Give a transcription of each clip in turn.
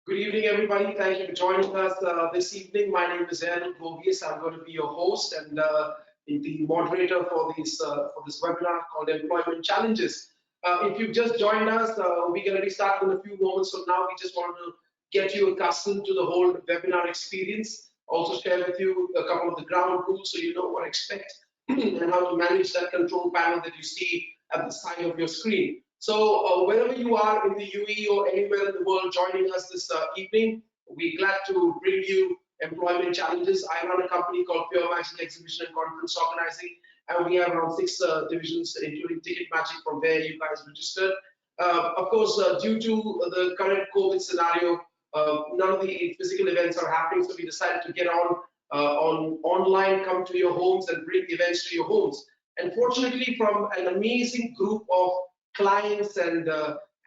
Good evening, everybody. Thank you for joining us this evening. My name is Aaron Govius. I'm going to be your host and the moderator for this webinar called Employment Challenges. If you've just joined us, we're going to be starting in a few moments from now. We just want to get you accustomed to the whole webinar experience. Also share with you a couple of the ground rules so you know what to expect and how to manage that control panel that you see at the side of your screen. So wherever you are in the UAE or anywhere in the world joining us this evening, we're glad to bring you employment challenges. I run a company called Pure Magic Exhibition and Conference Organizing, and we have around 6 divisions, including Ticket Magic, from where you guys registered. Of course, due to the current COVID scenario, none of the physical events are happening, so we decided to get on online, come to your homes and bring events to your homes. And fortunately, from an amazing group of clients and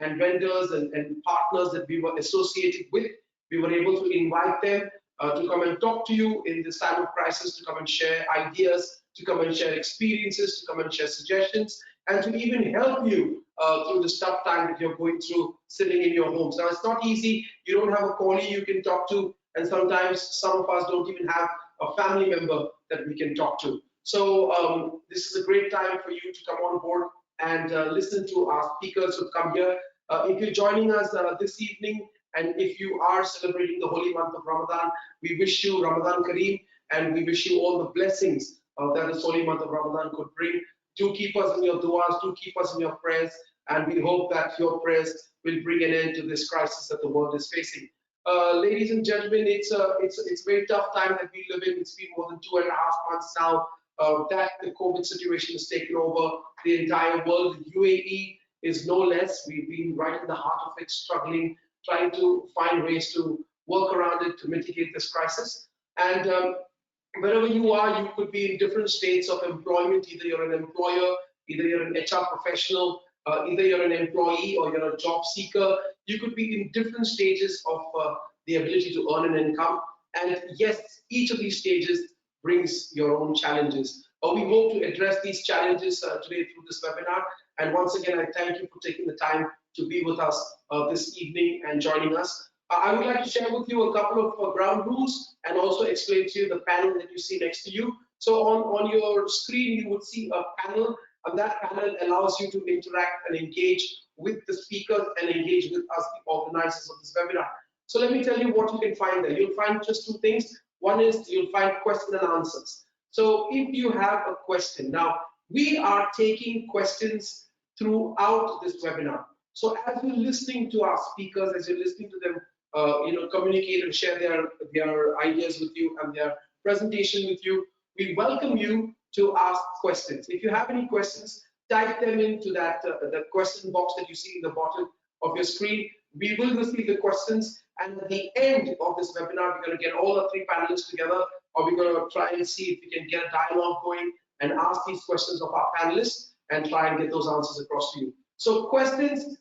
vendors and partners that we were associated with, we were able to invite them to come and talk to you in this time of crisis, to come and share ideas, to come and share experiences, to come and share suggestions, and to even help you through this tough time that you're going through sitting in your homes. Now, it's not easy. You don't have a colleague you can talk to, and sometimes some of us don't even have a family member that we can talk to. So this is a great time for you to come on board and listen to our speakers who come here. If you're joining us this evening, and if you are celebrating the holy month of Ramadan, we wish you Ramadan Kareem, and we wish you all the blessings that this holy month of Ramadan could bring. Do keep us in your du'as, do keep us in your prayers, and we hope that your prayers will bring an end to this crisis that the world is facing. Ladies and gentlemen, it's a very tough time that we live in. It's been more than 2.5 months now that the COVID situation has taken over the entire world. The UAE is no less. We've been right in the heart of it, struggling, trying to find ways to work around it to mitigate this crisis. And wherever you are, you could be in different states of employment. Either you're an employer, either you're an HR professional, either you're an employee or you're a job seeker. You could be in different stages of the ability to earn an income. And yes, each of these stages brings your own challenges. We hope to address these challenges today through this webinar. And once again, I thank you for taking the time to be with us this evening and joining us. I would like to share with you a couple of ground rules and also explain to you the panel that you see next to you. So on your screen, you would see a panel, and that panel allows you to interact and engage with the speakers and engage with us, the organizers of this webinar. So let me tell you what you can find there. You'll find just 2 things. One is you'll find question and answers. So if you have a question, now we are taking questions throughout this webinar. So as you're listening to our speakers, as you're listening to them, communicate and share their ideas with you and their presentation with you, we welcome you to ask questions. If you have any questions, type them into that question box that you see in the bottom of your screen. We will receive the questions, and at the end of this webinar, we're going to get all the 3 panelists together, or we're going to try and see if we can get a dialogue going and ask these questions of our panelists and try and get those answers across to you. So questions,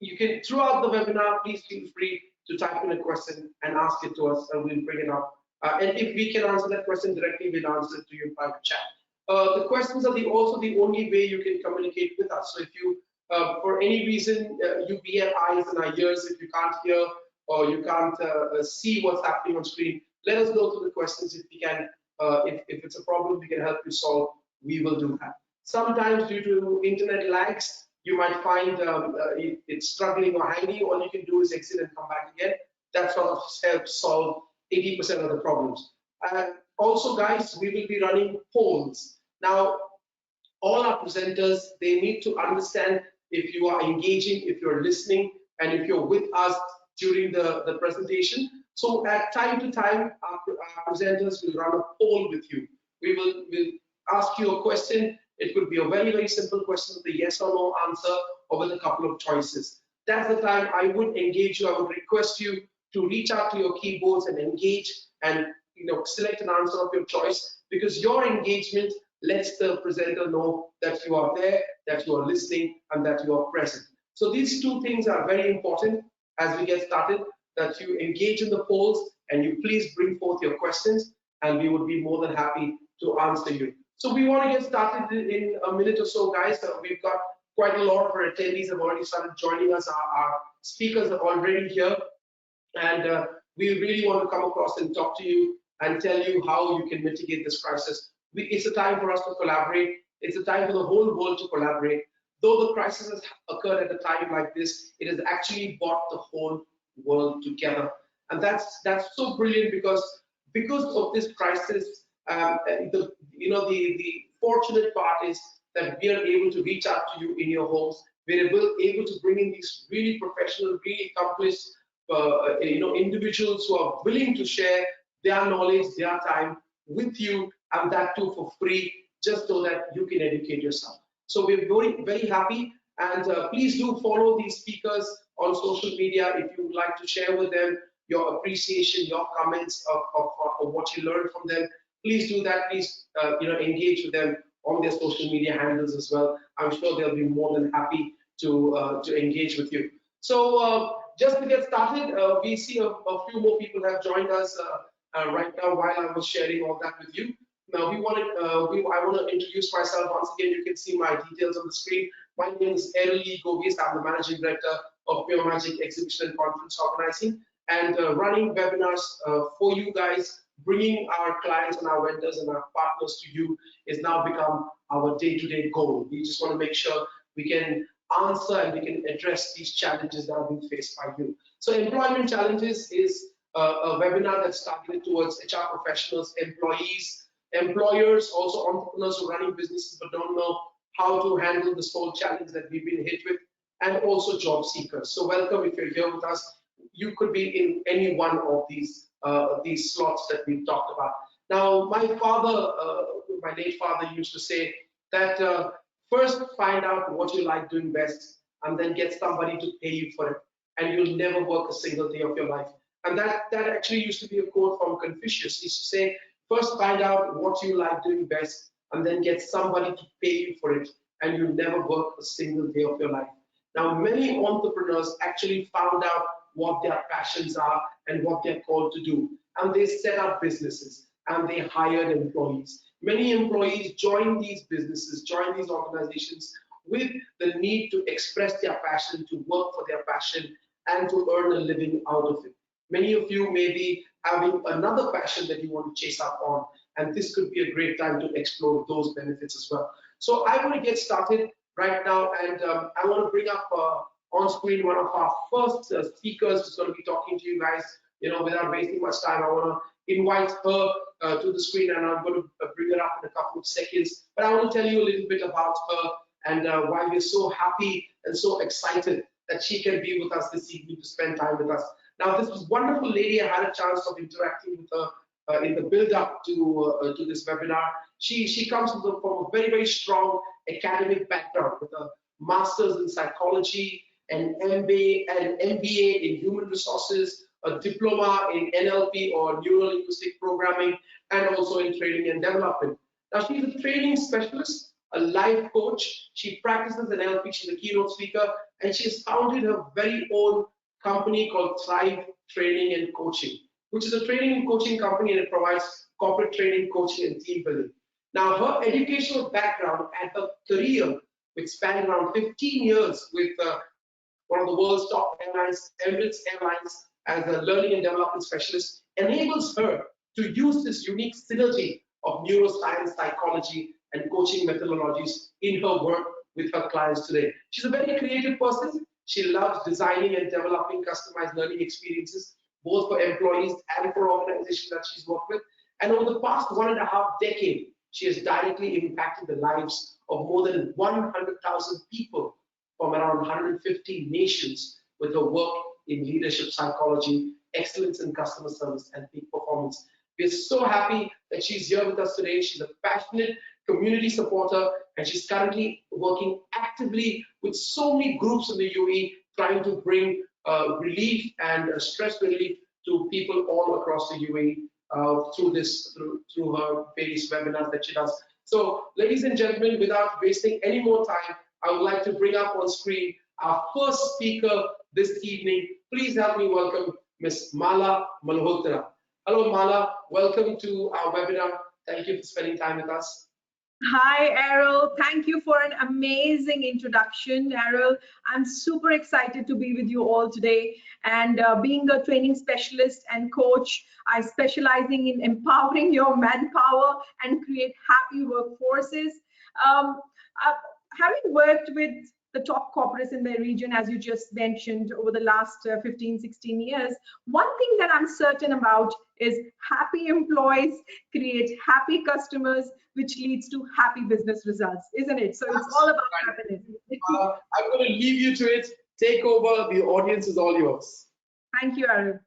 you can, throughout the webinar, please feel free to type in a question and ask it to us, and we'll bring it up. And if we can answer that question directly, we'll answer it to you in private chat. The questions are also the only way you can communicate with us. So if you, for any reason, you be our eyes and our ears, if you can't hear or you can't see what's happening on screen, let us know through the questions. If we can, if it's a problem we can help you solve, we will do that. Sometimes due to internet lags, you might find it's struggling or hanging. All you can do is exit and come back again. That sort of helps solve 80% of the problems. And also, guys, we will be running polls. Now, all our presenters, they need to understand if you are engaging, if you're listening, and if you're with us during the presentation. So at time to time, our presenters will run a poll with you. We'll ask you a question. It could be a very, very simple question with a yes or no answer, or with a couple of choices. That's the time I would engage you. I would request you to reach out to your keyboards and engage and select an answer of your choice, because your engagement lets the presenter know that you are there, that you are listening, and that you are present. So these 2 things are very important as we get started, that you engage in the polls and you please bring forth your questions, and we would be more than happy to answer you. So we want to get started in a minute or so, guys. We've got quite a lot of our attendees have already started joining us. Our speakers are already here. And we really want to come across and talk to you and tell you how you can mitigate this crisis. It's a time for us to collaborate. It's a time for the whole world to collaborate. Though the crisis has occurred at a time like this, it has actually brought the whole world together. And that's so brilliant because of this crisis, the fortunate part is that we are able to reach out to you in your homes. We're able to bring in these really professional, really accomplished, individuals who are willing to share their knowledge, their time with you, and that too for free, just so that you can educate yourself. So we're very, very happy, and please do follow these speakers on social media if you would like to share with them your appreciation, your comments of what you learned from them. Please do that. Please, engage with them on their social media handles as well. I'm sure they'll be more than happy to engage with you. So just to get started, we see a few more people have joined us right now while I was sharing all that with you. Now I want to introduce myself once again. You can see my details on the screen. My name is Erli Govis. I'm the Managing Director of Pure Magic Exhibition and Conference Organizing, and running webinars for you guys, bringing our clients and our vendors and our partners to you is now become our day-to-day goal. We just want to make sure we can answer and we can address these challenges that are being faced by you. So employment challenges is a webinar that's targeted towards HR professionals, employees, employers, also entrepreneurs who are running businesses but don't know how to handle this whole challenge that we've been hit with, and also job seekers. So welcome if you're here with us. You could be in any one of these slots that we've talked about. Now, my late father used to say that first find out what you like doing best, and then get somebody to pay you for it, and you'll never work a single day of your life. And that actually used to be a quote from Confucius. He used to say, first find out what you like doing best, and then get somebody to pay you for it, and you'll never work a single day of your life. Now, many entrepreneurs actually found out what their passions are and what they're called to do, and they set up businesses and they hired employees. Many employees join these businesses, join these organizations with the need to express their passion, to work for their passion, and to earn a living out of it. Many of you may be having another passion that you want to chase up on, and this could be a great time to explore those benefits as well. So I want to get started right now, and I want to bring up on screen one of our first speakers who's going to be talking to you guys. Without wasting much time, I want to invite her to the screen, and I'm going to bring her up in a couple of seconds. But I want to tell you a little bit about her and why we're so happy and so excited that she can be with us this evening to spend time with us. Now, this wonderful lady, I had a chance of interacting with her in the build-up to this webinar. She comes from a very, very strong academic background with a master's in psychology, an MBA in human resources, a diploma in NLP or neuro-linguistic programming, and also in training and development. Now, she's a training specialist, a life coach. She practices NLP. She's a keynote speaker, and she has founded her very own company called Thrive Training and Coaching, which is a training and coaching company, and it provides corporate training, coaching, and team building. Now, her educational background and her career, which spanned around 15 years with one of the world's top airlines, Emirates Airlines, as a learning and development specialist, enables her to use this unique synergy of neuroscience, psychology, and coaching methodologies in her work with her clients today. She's a very creative person. She loves designing and developing customized learning experiences, both for employees and for organizations that she's worked with. And over the past 1.5 decades, she has directly impacted the lives of more than 100,000 people from around 150 nations with her work in leadership psychology, excellence in customer service, and peak performance. We're so happy that she's here with us today. She's a passionate community supporter, and she's currently working actively with so many groups in the UAE, trying to bring relief and stress relief to people all across the UAE through her various webinars that she does. So, ladies and gentlemen, without wasting any more time, I would like to bring up on screen our first speaker this evening. Please help me welcome Ms. Mala Malhotra. Hello, Mala. Welcome to our webinar. Thank you for spending time with us. Hi, Errol. Thank you for an amazing introduction, Errol. I'm super excited to be with you all today. And being a training specialist and coach, I specializing in empowering your manpower and create happy workforces. Um, uh, Having worked with the top corporates in the region, as you just mentioned, over the last 15, 16 years, one thing that I'm certain about is happy employees create happy customers, which leads to happy business results, isn't it? So it's all about happiness. I'm going to leave you to it. Take over. The audience is all yours. Thank you, Arun.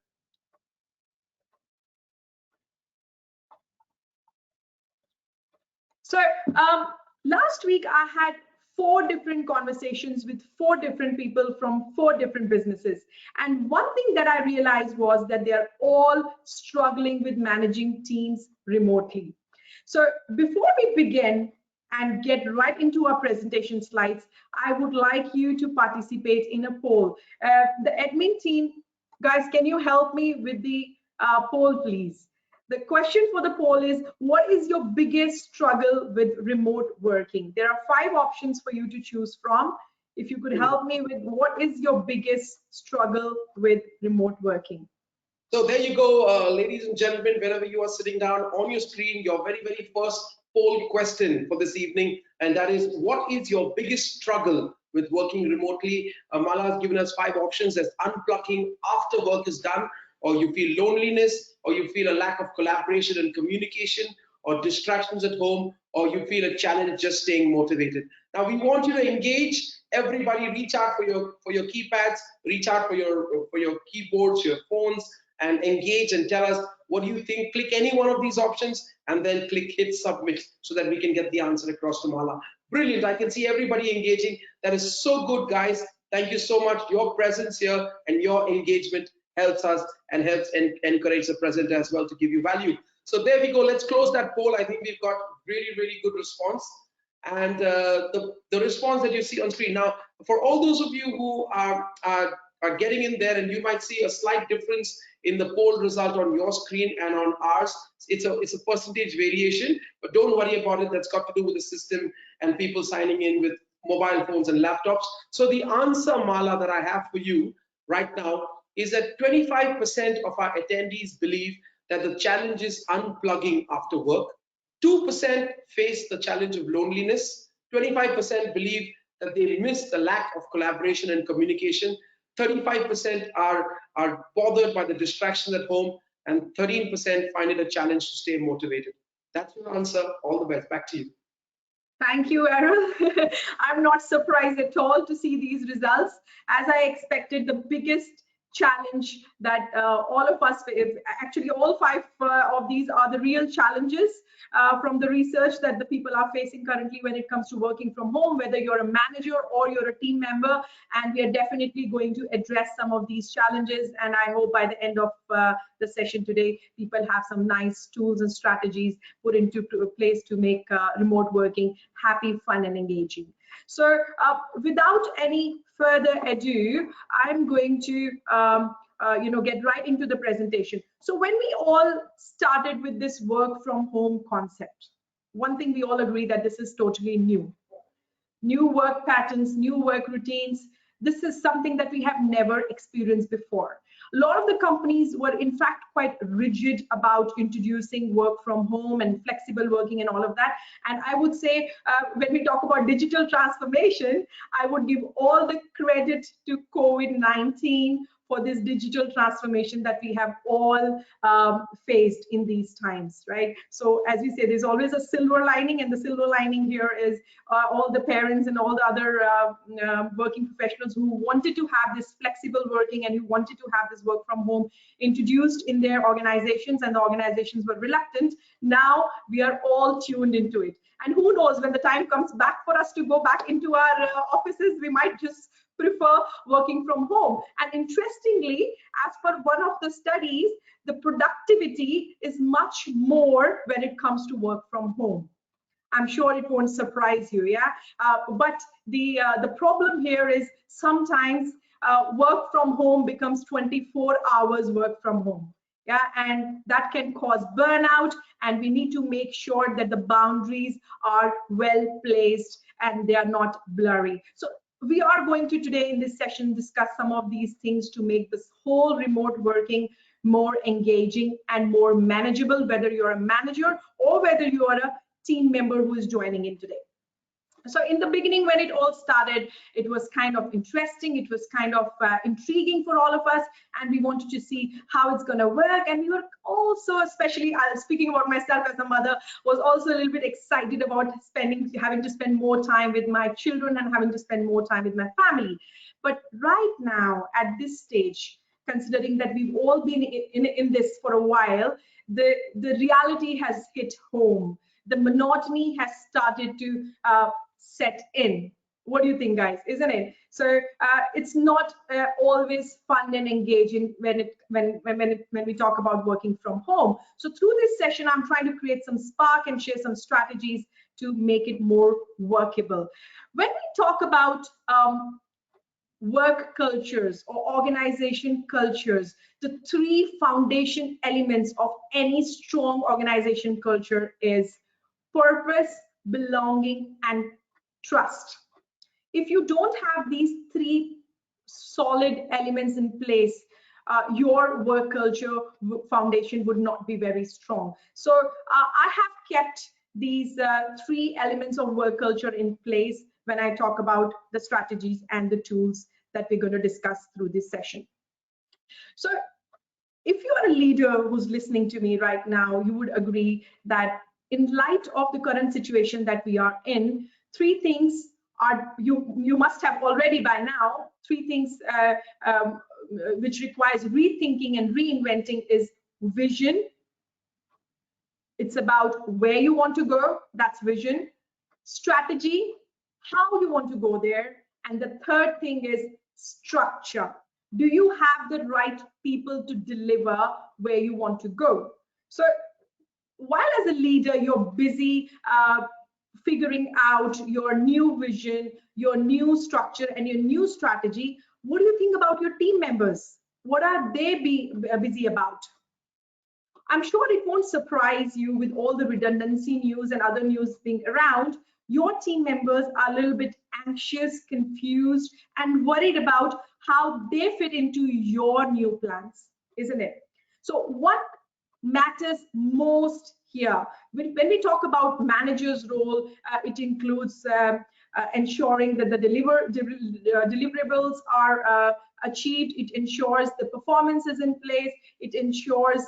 So last week I had 4 different conversations with 4 different people from 4 different businesses. And one thing that I realized was that they're all struggling with managing teams remotely. So before we begin and get right into our presentation slides, I would like you to participate in a poll. The admin team, guys, can you help me with the poll, please? The question for the poll is, what is your biggest struggle with remote working? There are 5 options for you to choose from. If you could help me with what is your biggest struggle with remote working? So there you go, ladies and gentlemen, wherever you are sitting down on your screen, your very, very first poll question for this evening, and that is, what is your biggest struggle with working remotely? Mala has given us 5 options as unplugging after work is done, or you feel loneliness, or you feel a lack of collaboration and communication, or distractions at home, or you feel a challenge just staying motivated. Now we want you to engage. Everybody reach out for your keypads, reach out for your keyboards, your phones, and engage and tell us what do you think. Click any one of these options and then click hit submit so that we can get the answer across to Mala. Brilliant. I can see everybody engaging. That is so good, guys. Thank you so much. Your presence here and your engagement helps us and helps encourage the presenter as well to give you value. So there we go. Let's close that poll. I think we've got really, really good response. And the response that you see on screen. Now, for all those of you who are getting in there, and you might see a slight difference in the poll result on your screen and on ours. It's a percentage variation, but don't worry about it. That's got to do with the system and people signing in with mobile phones and laptops. So the answer, Mala, that I have for you right now is that 25% of our attendees believe that the challenge is unplugging after work. 2% face the challenge of loneliness. 25% believe that they miss the lack of collaboration and communication. 35% are bothered by the distractions at home, and 13% find it a challenge to stay motivated. That's your answer. All the best. Back to you. Thank you, Errol. I'm not surprised at all to see these results. As I expected, the biggest challenge that all of us, actually all 5 of these are the real challenges from the research that the people are facing currently when it comes to working from home, whether you're a manager or you're a team member. And we are definitely going to address some of these challenges. And I hope by the end of the session today, people have some nice tools and strategies put into place to make remote working happy, fun, and engaging. So without any further ado, I'm going to get right into the presentation. So when we all started with this work from home concept, one thing we all agree that this is totally new. New work patterns, new work routines. This is something that we have never experienced before. A lot of the companies were in fact quite rigid about introducing work from home and flexible working and all of that. And I would say when we talk about digital transformation, I would give all the credit to COVID-19 for this digital transformation that we have all faced in these times, right? So as we say, there's always a silver lining, and the silver lining here is all the parents and all the other working professionals who wanted to have this flexible working and who wanted to have this work from home introduced in their organizations, and the organizations were reluctant. Now we are all tuned into it. And who knows, when the time comes back for us to go back into our offices, we might just prefer working from home. And interestingly, as per one of the studies, the productivity is much more when it comes to work from home. I'm sure it won't surprise you, yeah? But the problem here is sometimes work from home becomes 24 hours work from home. Yeah, and that can cause burnout, and we need to make sure that the boundaries are well placed and they are not blurry. So we are going to today in this session discuss some of these things to make this whole remote working more engaging and more manageable, whether you're a manager or whether you are a team member who is joining in today. So in the beginning, when it all started, it was kind of interesting, it was kind of intriguing for all of us, and we wanted to see how it's going to work. And we were also, especially speaking about myself as a mother, was also a little bit excited about having to spend more time with my children and having to spend more time with my family. But right now, at this stage, considering that we've all been in this for a while, the reality has hit home. The monotony has started to set in. What do you think, guys? Isn't it? So it's not always fun and engaging when we talk about working from home. So through this session, I'm trying to create some spark and share some strategies to make it more workable. When we talk about work cultures or organization cultures, the three foundation elements of any strong organization culture is purpose, belonging, and trust. If you don't have these three solid elements in place, your work culture foundation would not be very strong. So I have kept these three elements of work culture in place when I talk about the strategies and the tools that we're going to discuss through this session. So if you are a leader who's listening to me right now, you would agree that in light of the current situation that we are in, three things are you must have already by now. Three things which requires rethinking and reinventing is vision. It's about where you want to go, that's vision. Strategy, how you want to go there. And the third thing is structure. Do you have the right people to deliver where you want to go? So while as a leader, you're busy figuring out your new vision, your new structure, and your new strategy, what do you think about your team members? What are they busy about? I'm sure it won't surprise you with all the redundancy news and other news being around. Your team members are a little bit anxious, confused, and worried about how they fit into your new plans, isn't it? So what matters most here? When we talk about manager's role, it includes ensuring that the deliverables are achieved. It ensures the performance is in place. It ensures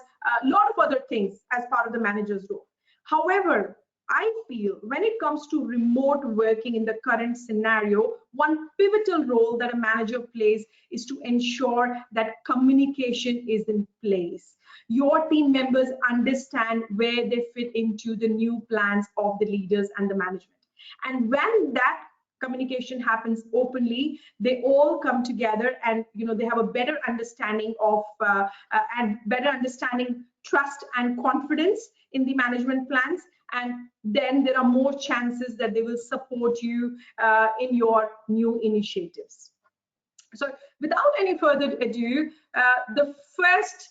a lot of other things as part of the manager's role. However, I feel when it comes to remote working in the current scenario, one pivotal role that a manager plays is to ensure that communication is in place. Your team members understand where they fit into the new plans of the leaders and the management. And when that communication happens openly, they all come together and they have a better understanding of trust and confidence in the management plans, and then there are more chances that they will support you in your new initiatives. So without any further ado, the first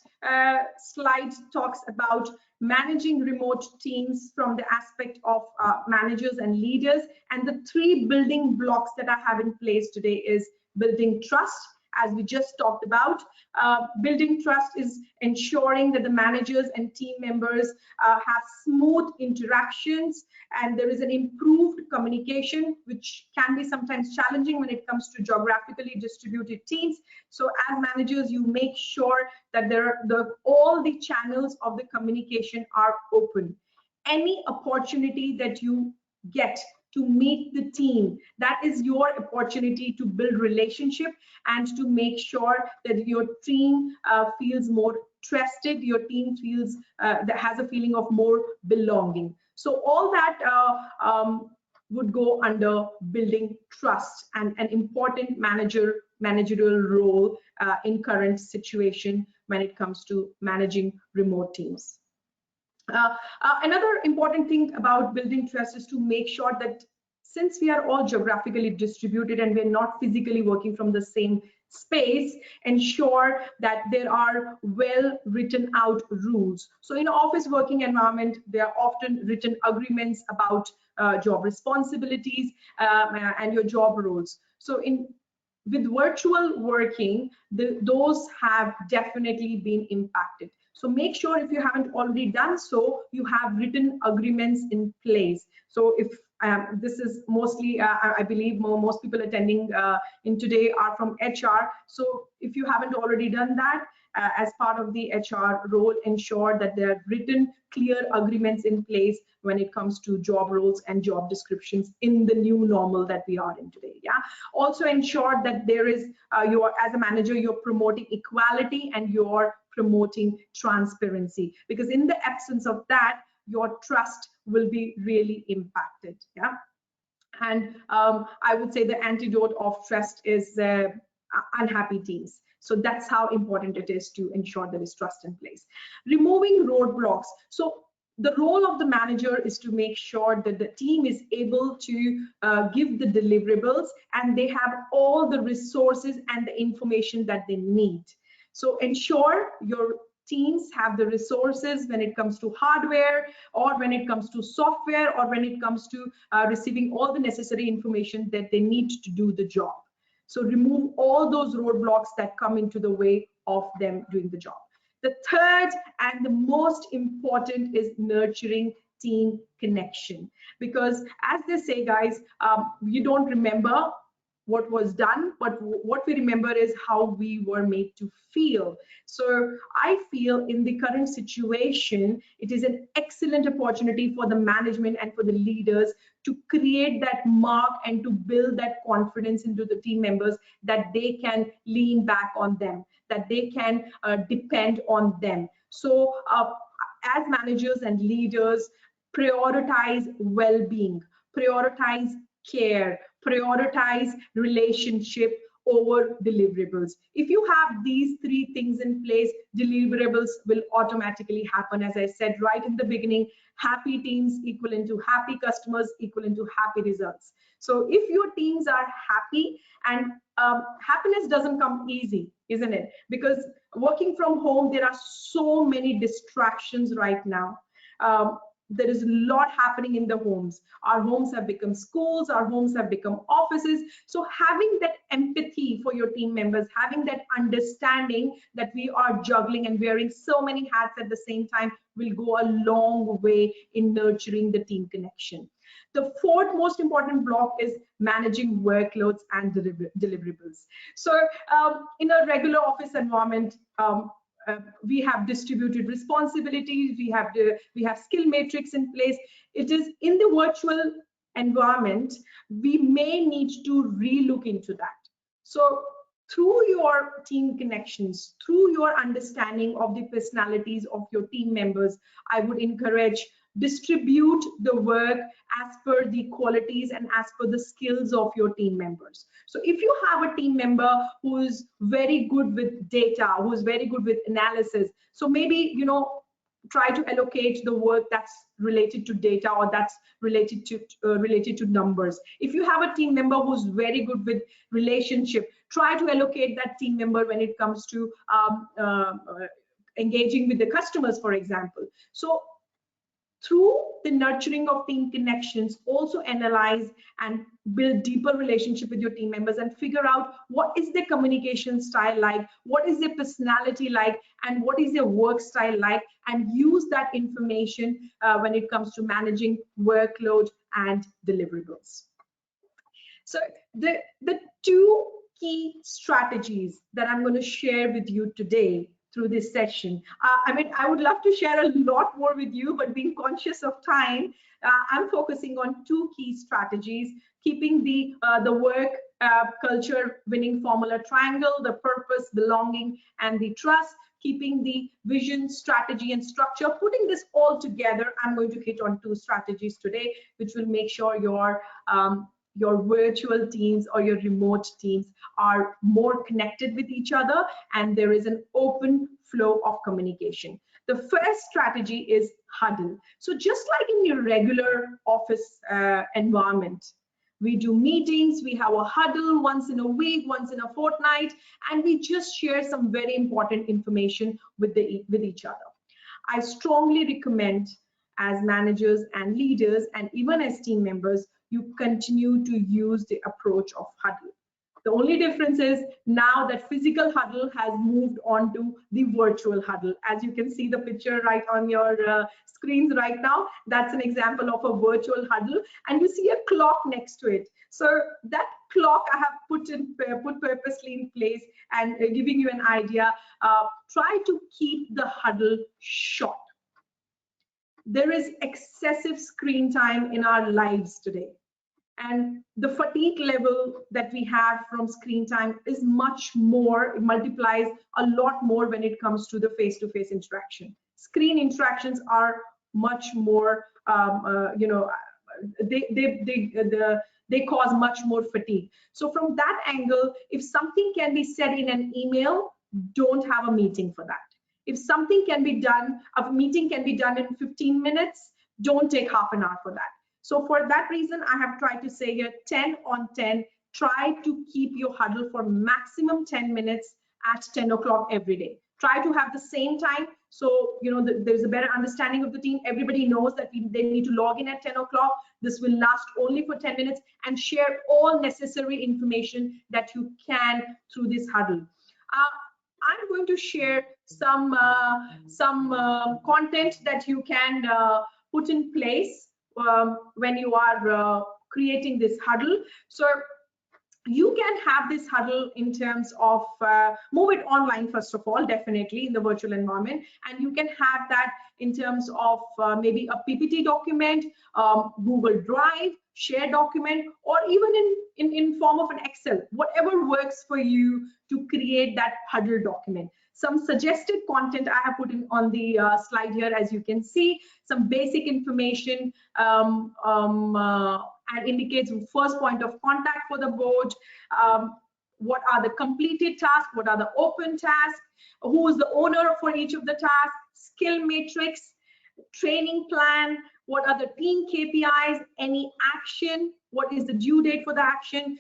slide talks about managing remote teams from the aspect of managers and leaders, and the three building blocks that I have in place today is building trust. As we just talked about, building trust is ensuring that the managers and team members have smooth interactions and there is an improved communication, which can be sometimes challenging when it comes to geographically distributed teams. So as managers, you make sure that all the channels of the communication are open. Any opportunity that you get to meet the team, that is your opportunity to build relationship and to make sure that your team feels more trusted, your team feels that has a feeling of more belonging. So all that would go under building trust, and an important managerial role in current situation when it comes to managing remote teams. Another important thing about building trust is to make sure that since we are all geographically distributed and we're not physically working from the same space, ensure that there are well written out rules. So in office working environment, there are often written agreements about job responsibilities and your job roles. So with virtual working, those have definitely been impacted. So make sure, if you haven't already done so, you have written agreements in place. So if this is mostly, I believe most people attending in today are from HR. So if you haven't already done that, as part of the HR role, ensure that there are written clear agreements in place when it comes to job roles and job descriptions in the new normal that we are in today. Yeah. Also ensure that there is, as a manager, you're promoting equality and you're promoting transparency, because in the absence of that, your trust will be really impacted. Yeah. And I would say the antidote of trust is unhappy teams. So that's how important it is to ensure there is trust in place. Removing roadblocks. So the role of the manager is to make sure that the team is able to give the deliverables and they have all the resources and the information that they need. So ensure your teams have the resources when it comes to hardware, or when it comes to software, or when it comes to receiving all the necessary information that they need to do the job. So remove all those roadblocks that come into the way of them doing the job. The third and the most important is nurturing team connection, because as they say, guys, you don't remember what was done, but what we remember is how we were made to feel. So I feel in the current situation, it is an excellent opportunity for the management and for the leaders to create that mark and to build that confidence into the team members, that they can lean back on them, that they can depend on them. So as managers and leaders, prioritize well-being, prioritize care, prioritize relationship over deliverables. If you have these three things in place, deliverables will automatically happen. As I said right in the beginning, happy teams equal into happy customers equal into happy results. So if your teams are happy, and happiness doesn't come easy, isn't it? Because working from home, there are so many distractions right now. There is a lot happening in the homes. Our homes have become schools, our homes have become offices. So having that empathy for your team members, having that understanding that we are juggling and wearing so many hats at the same time will go a long way in nurturing the team connection. The fourth most important block is managing workloads and deliverables. So in a regular office environment, we have distributed responsibilities, we have skill matrix in place. It is in the virtual environment, we may need to relook into that. So through your team connections, through your understanding of the personalities of your team members, I would encourage distribute the work as per the qualities and as per the skills of your team members. So if you have a team member who is very good with data, who is very good with analysis, so maybe, you know, try to allocate the work that's related to data or that's related to numbers. If you have a team member who's very good with relationship, try to allocate that team member when it comes to engaging with the customers, for example. So through the nurturing of team connections, also analyze and build deeper relationship with your team members and figure out what is their communication style like, what is their personality like, and what is their work style like, and use that information when it comes to managing workload and deliverables. So the two key strategies that I'm going to share with you today through this session. I mean, I would love to share a lot more with you, but being conscious of time, I'm focusing on two key strategies: keeping the work culture winning formula triangle, the purpose, belonging, and the trust, keeping the vision, strategy, and structure. Putting this all together, I'm going to hit on two strategies today, which will make sure your virtual teams or your remote teams are more connected with each other and there is an open flow of communication. The first strategy is huddle. So just like in your regular office environment, We do meetings, we have a huddle once in a week, once in a fortnight, and we just share some very important information with each other. I strongly recommend, as managers and leaders and even as team members, you continue to use the approach of huddle. The only difference is now that physical huddle has moved on to the virtual huddle. As you can see the picture right on your screens right now, that's an example of a virtual huddle, and you see a clock next to it. So that clock I have put purposely in place and giving you an idea. Try to keep the huddle short. There is excessive screen time in our lives today. And the fatigue level that we have from screen time is much more, it multiplies a lot more when it comes to the face-to-face interaction. Screen interactions are much more, they cause much more fatigue. So from that angle, if something can be said in an email, don't have a meeting for that. If something can be done, a meeting can be done in 15 minutes, don't take half an hour for that. So for that reason, I have tried to say here 10 on 10, try to keep your huddle for maximum 10 minutes at 10 o'clock every day. Try to have the same time. So, there's a better understanding of the team. Everybody knows that they need to log in at 10 o'clock. This will last only for 10 minutes, and share all necessary information that you can through this huddle. I'm going to share some content that you can put in place when you are creating this huddle. So you can have this huddle in terms of move it online, first of all, definitely in the virtual environment, and you can have that in terms of maybe a PPT document, Google Drive, share document, or even in form of an Excel, whatever works for you to create that huddle document. Some suggested content I have put in on the slide here, as you can see, some basic information and indicates first point of contact for the board, what are the completed tasks, what are the open tasks, who is the owner for each of the tasks, skill matrix, training plan, what are the team KPIs, any action, what is the due date for the action.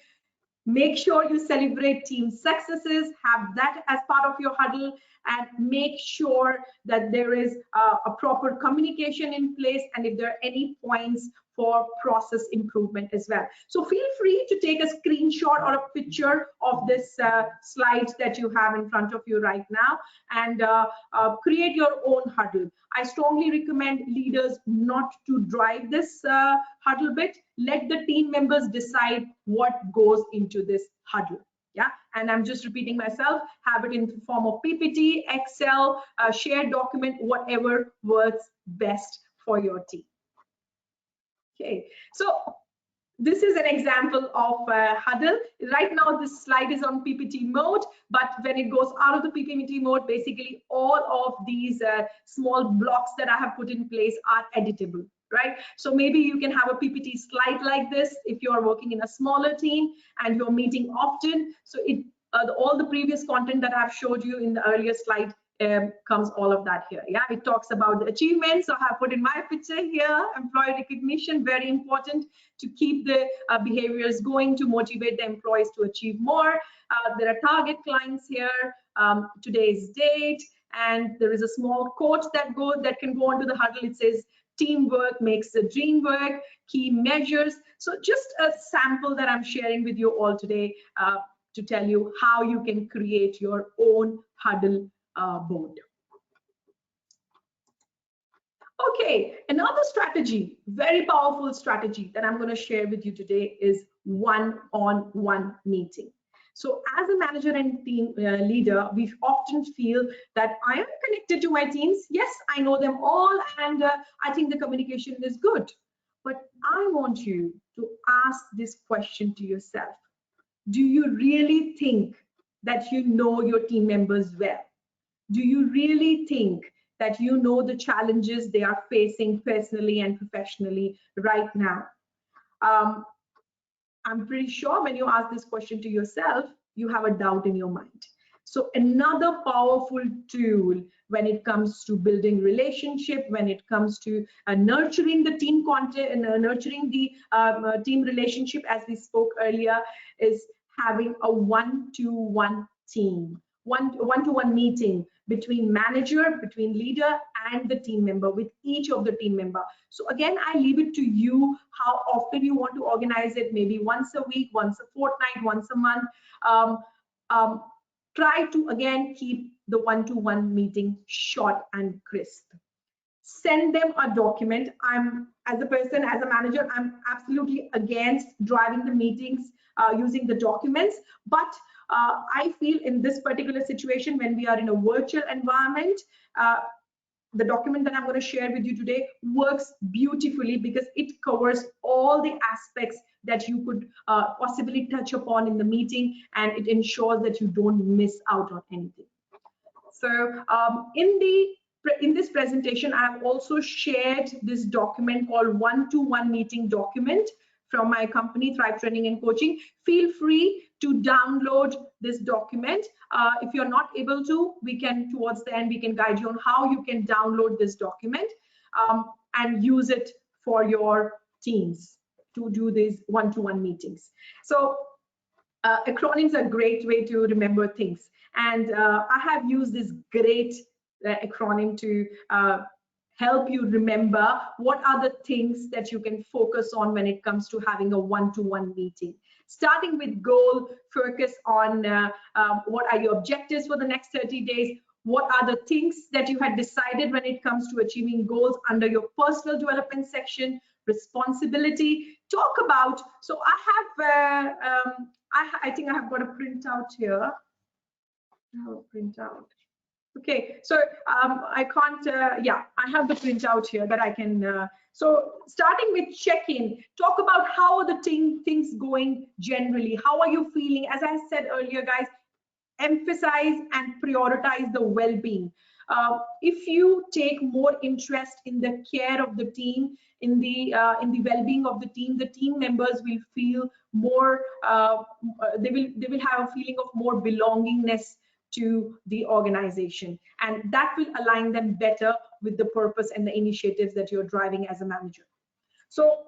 Make sure you celebrate team successes, have that as part of your huddle, and make sure that there is a proper communication in place, and if there are any points for process improvement as well. So feel free to take a screenshot or a picture of this slide that you have in front of you right now, and create your own huddle. I strongly recommend leaders not to drive this huddle bit. Let the team members decide what goes into this huddle. Yeah, and I'm just repeating myself, have it in the form of PPT, Excel, shared document, whatever works best for your team. Okay, so this is an example of huddle. Right now, this slide is on PPT mode, but when it goes out of the PPT mode, basically all of these small blocks that I have put in place are editable, right? So maybe you can have a PPT slide like this if you are working in a smaller team and you're meeting often. So all the previous content that I've showed you in the earlier slide comes all of that here. Yeah, it talks about the achievements. So I have put in my picture here, employee recognition, very important to keep the behaviors going, to motivate the employees to achieve more. There are target clients here, today's date, and there is a small quote that can go onto the huddle. It says, teamwork makes the dream work, key measures. So just a sample that I'm sharing with you all today to tell you how you can create your own huddle board. Okay, another strategy, very powerful strategy that I'm going to share with you today is one-on-one meeting. So as a manager and team leader, we often feel that I am connected to my teams. Yes, I know them all, and I think the communication is good. But I want you to ask this question to yourself. Do you really think that you know your team members well? Do you really think that you know the challenges they are facing personally and professionally right now? I'm pretty sure when you ask this question to yourself, you have a doubt in your mind. So another powerful tool when it comes to building relationship, when it comes to nurturing the team content and nurturing the team relationship, as we spoke earlier, is having a one-to-one team, one-to-one meeting between manager, between leader and the team member, with each of the team member. So again, I leave it to you how often you want to organize it, maybe once a week, once a fortnight, once a month. Try to again keep the one-to-one meeting short and crisp. Send them a document. As a person, as a manager, I'm absolutely against driving the meetings using the documents, but I feel in this particular situation, when we are in a virtual environment, the document that I'm going to share with you today works beautifully because it covers all the aspects that you could possibly touch upon in the meeting, and it ensures that you don't miss out on anything. So in this presentation, I have also shared this document called one-to-one meeting document from my company, Thrive Training and Coaching. Feel free to download this document. If you're not able to, we can, towards the end, we can guide you on how you can download this document and use it for your teams to do these one-to-one meetings. So acronyms are a great way to remember things. And I have used this great acronym to help you remember what are the things that you can focus on when it comes to having a one-to-one meeting. Starting with goal, focus on what are your objectives for the next 30 days, what are the things that you had decided when it comes to achieving goals under your personal development section, responsibility, talk about, so I have, I think I have got a printout here. I have a printout. Okay, so I can't, yeah, I have the printout here that I can, so starting with check-in, talk about how are the things going generally, how are you feeling? As I said earlier, guys, emphasize and prioritize the well-being. If you take more interest in the care of the team, in the well-being of the team members will feel more, they will have a feeling of more belongingness to the organization, and that will align them better with the purpose and the initiatives that you're driving as a manager. So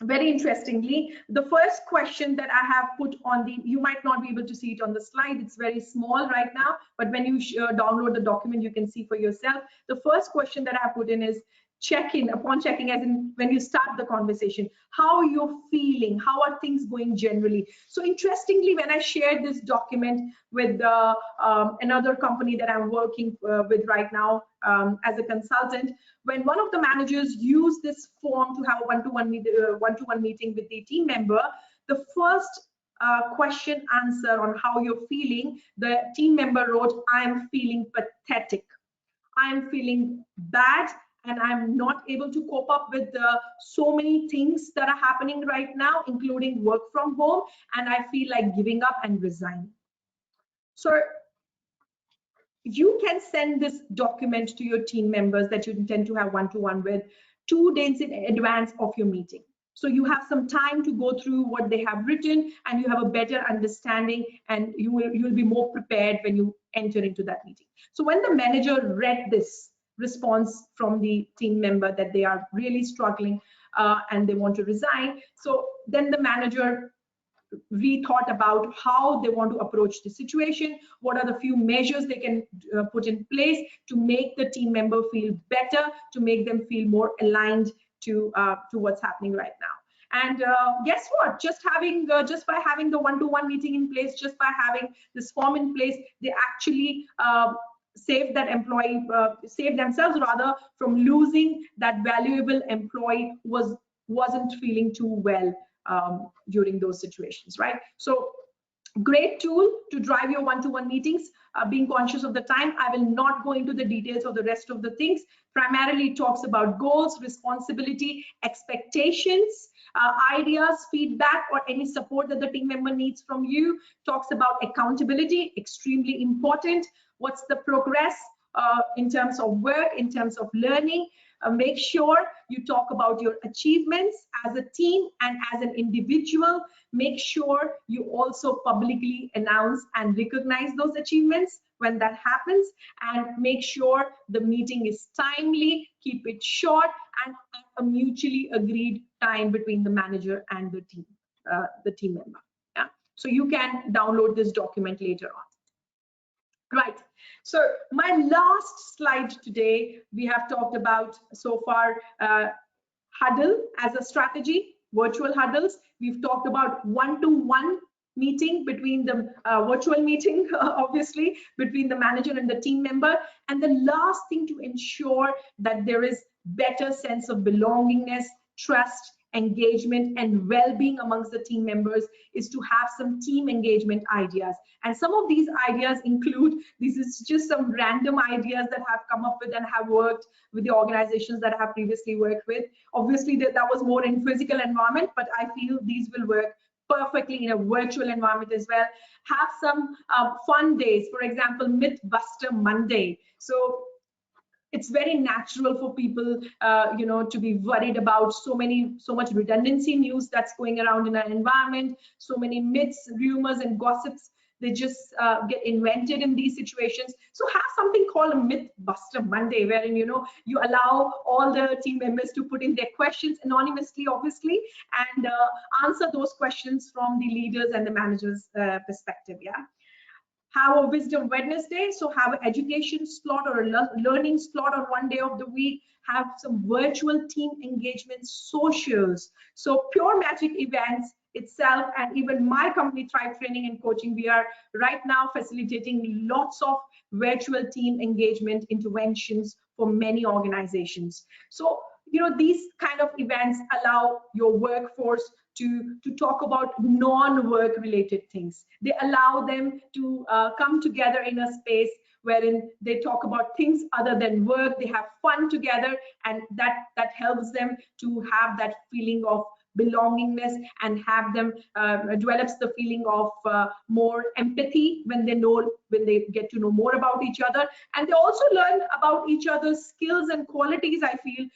very interestingly, the first question that I have put on the, you might not be able to see it on the slide, it's very small right now, but when you download the document, you can see for yourself. The first question that I have put in is check-in, upon checking, as in when you start the conversation, how you're feeling, how are things going generally. So interestingly, when I shared this document with another company that I'm working with right now as a consultant, when one of the managers used this form to have a one-to-one meeting with the team member, the first question answer on how you're feeling, the team member wrote, I am feeling pathetic. I am feeling bad, and I'm not able to cope up with so many things that are happening right now, including work from home, and I feel like giving up and resigning. So you can send this document to your team members that you intend to have one-to-one with 2 days in advance of your meeting. So you have some time to go through what they have written, and you have a better understanding, and you will be more prepared when you enter into that meeting. So when the manager read this response from the team member that they are really struggling and they want to resign, so then the manager rethought about how they want to approach the situation, what are the few measures they can put in place to make the team member feel better, to make them feel more aligned to what's happening right now. And guess what? Just by having the one-to-one meeting in place, just by having this form in place, they actually save that employee, save themselves rather from losing that valuable employee who wasn't feeling too well during those situations, right? So great tool to drive your one-to-one meetings, being conscious of the time. I will not go into the details of the rest of the things. Primarily it talks about goals, responsibility, expectations, ideas, feedback, or any support that the team member needs from you. Talks about accountability, extremely important. What's the progress? in terms of work, in terms of learning. Make sure you talk about your achievements as a team and as an individual. Make sure you also publicly announce and recognize those achievements when that happens, and make sure the meeting is timely, keep it short, and a mutually agreed time between the manager and the team member. Yeah? So you can download this document later on. Right. So my last slide today, we have talked about so far huddle as a strategy, virtual huddles. We've talked about one-to-one meeting between the virtual meeting, obviously, between the manager and the team member. And the last thing to ensure that there is better sense of belongingness, trust, engagement, and well-being amongst the team members is to have some team engagement ideas. And some of these ideas include, this is just some random ideas that have come up with and have worked with the organizations that I have previously worked with. Obviously, that was more in physical environment, but I feel these will work perfectly in a virtual environment as well. Have some fun days, for example, Mythbuster Monday. So it's very natural for people, to be worried about so much redundancy news that's going around in our environment, so many myths, rumors, and gossips. They just get invented in these situations. So have something called a Mythbuster Monday, wherein you allow all the team members to put in their questions anonymously, obviously, and answer those questions from the leaders and the managers' perspective. Yeah. Have a Wisdom Wednesday, so have an education slot or a learning slot on one day of the week. Have some virtual team engagement socials. So Pure Magic events itself, and even my company Thrive Training and Coaching, we are right now facilitating lots of virtual team engagement interventions for many organizations. So these kind of events allow your workforce to talk about non-work related things. They allow them to come together in a space wherein they talk about things other than work. They have fun together, and that helps them to have that feeling of belongingness and have them develops the feeling of more empathy when they get to know more about each other, and they also learn about each other's skills and qualities, I feel,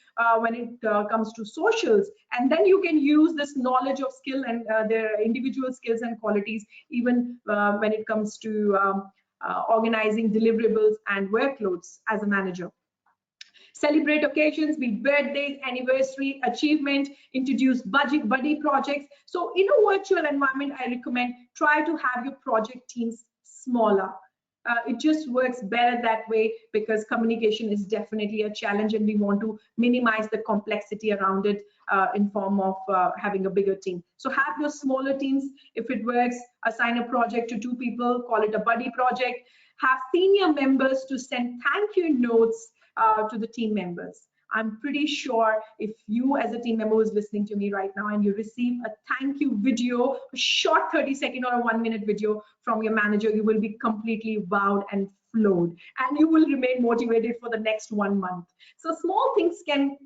when it comes to socials. And then you can use this knowledge of skill and their individual skills and qualities even when it comes to organizing deliverables and workloads as a manager. Celebrate occasions, be birthdays, anniversary, achievement, introduce buddy projects. So in a virtual environment, I recommend try to have your project teams smaller. It just works better that way because communication is definitely a challenge, and we want to minimize the complexity around it in form of having a bigger team. So have your smaller teams. If it works, assign a project to 2 people, call it a buddy project. Have senior members to send thank you notes to the team members. I'm pretty sure if you as a team member is listening to me right now and you receive a thank you video, a short 30-second or a 1-minute video from your manager, you will be completely wowed and flowed, and you will remain motivated for the next 1 month. So small things can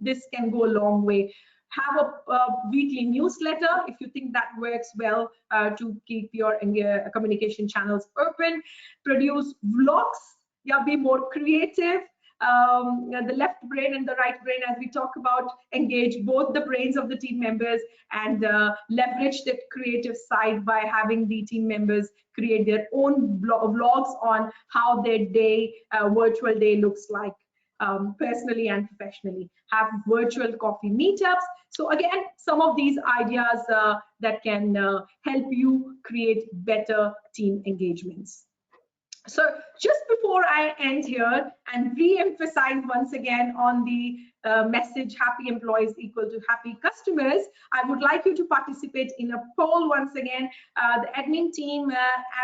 go a long way. Have a weekly newsletter if you think that works well to keep your communication channels open. Produce vlogs. Yeah, be more creative. The left brain and the right brain, as we talk about, engage both the brains of the team members and leverage that creative side by having the team members create their own vlogs on how their day, virtual day looks like, personally and professionally. Have virtual coffee meetups. So again, some of these ideas that can help you create better team engagements. So just before I end here and re-emphasize once again on the message, happy employees equal to happy customers, I would like you to participate in a poll once again. The admin team,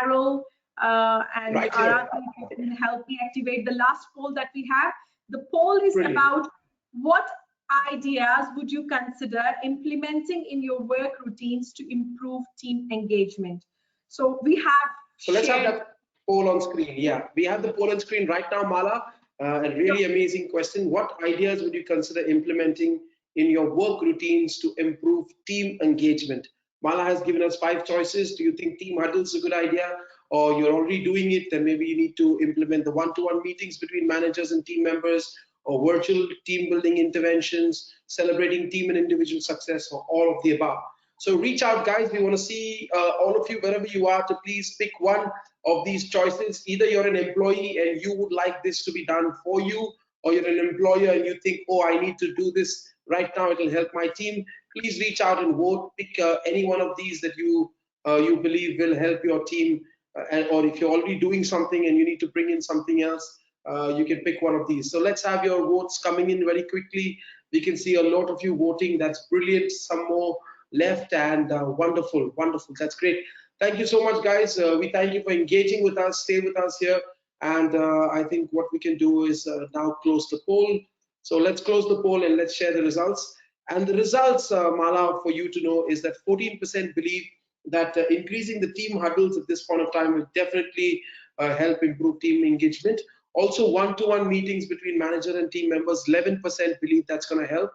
Errol and Ara, can help me activate the last poll that we have. The poll is about what ideas would you consider implementing in your work routines to improve team engagement. So we have let's have that poll on screen. Yeah, we have the poll on screen right now, Mala. A really amazing question. What ideas would you consider implementing in your work routines to improve team engagement? Mala has given us 5 choices. Do you think team huddle is a good idea? or you're already doing it, then maybe you need to implement the one-to-one meetings between managers and team members, or virtual team building interventions, celebrating team and individual success, or all of the above. So reach out, guys. We want to see all of you, wherever you are, to please pick one of these choices. Either you're an employee and you would like this to be done for you, or you're an employer and you think, oh, I need to do this right now, it'll help my team. Please reach out and vote. Pick any one of these that you believe will help your team, or if you're already doing something and you need to bring in something else, you can pick one of these. So let's have your votes coming in very quickly. We can see a lot of you voting. That's brilliant. Some more left, and wonderful, wonderful. That's great. Thank you so much, guys. We thank you for engaging with us. Stay with us here. And I think what we can do is now close the poll. So let's close the poll and let's share the results. And the results, Mala, for you to know, is that 14% believe that increasing the team huddles at this point of time will definitely help improve team engagement. Also, one-to-one meetings between manager and team members, 11% believe that's going to help.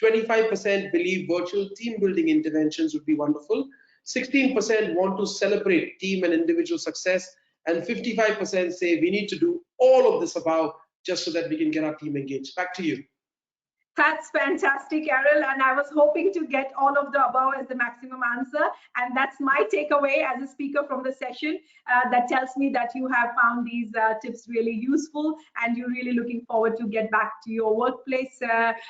25% believe virtual team building interventions would be wonderful. 16% want to celebrate team and individual success. And 55% say we need to do all of this above just so that we can get our team engaged. Back to you. That's fantastic, Errol, and I was hoping to get all of the above as the maximum answer, and that's my takeaway as a speaker from the session. That tells me that you have found these tips really useful, and you're really looking forward to get back to your workplace,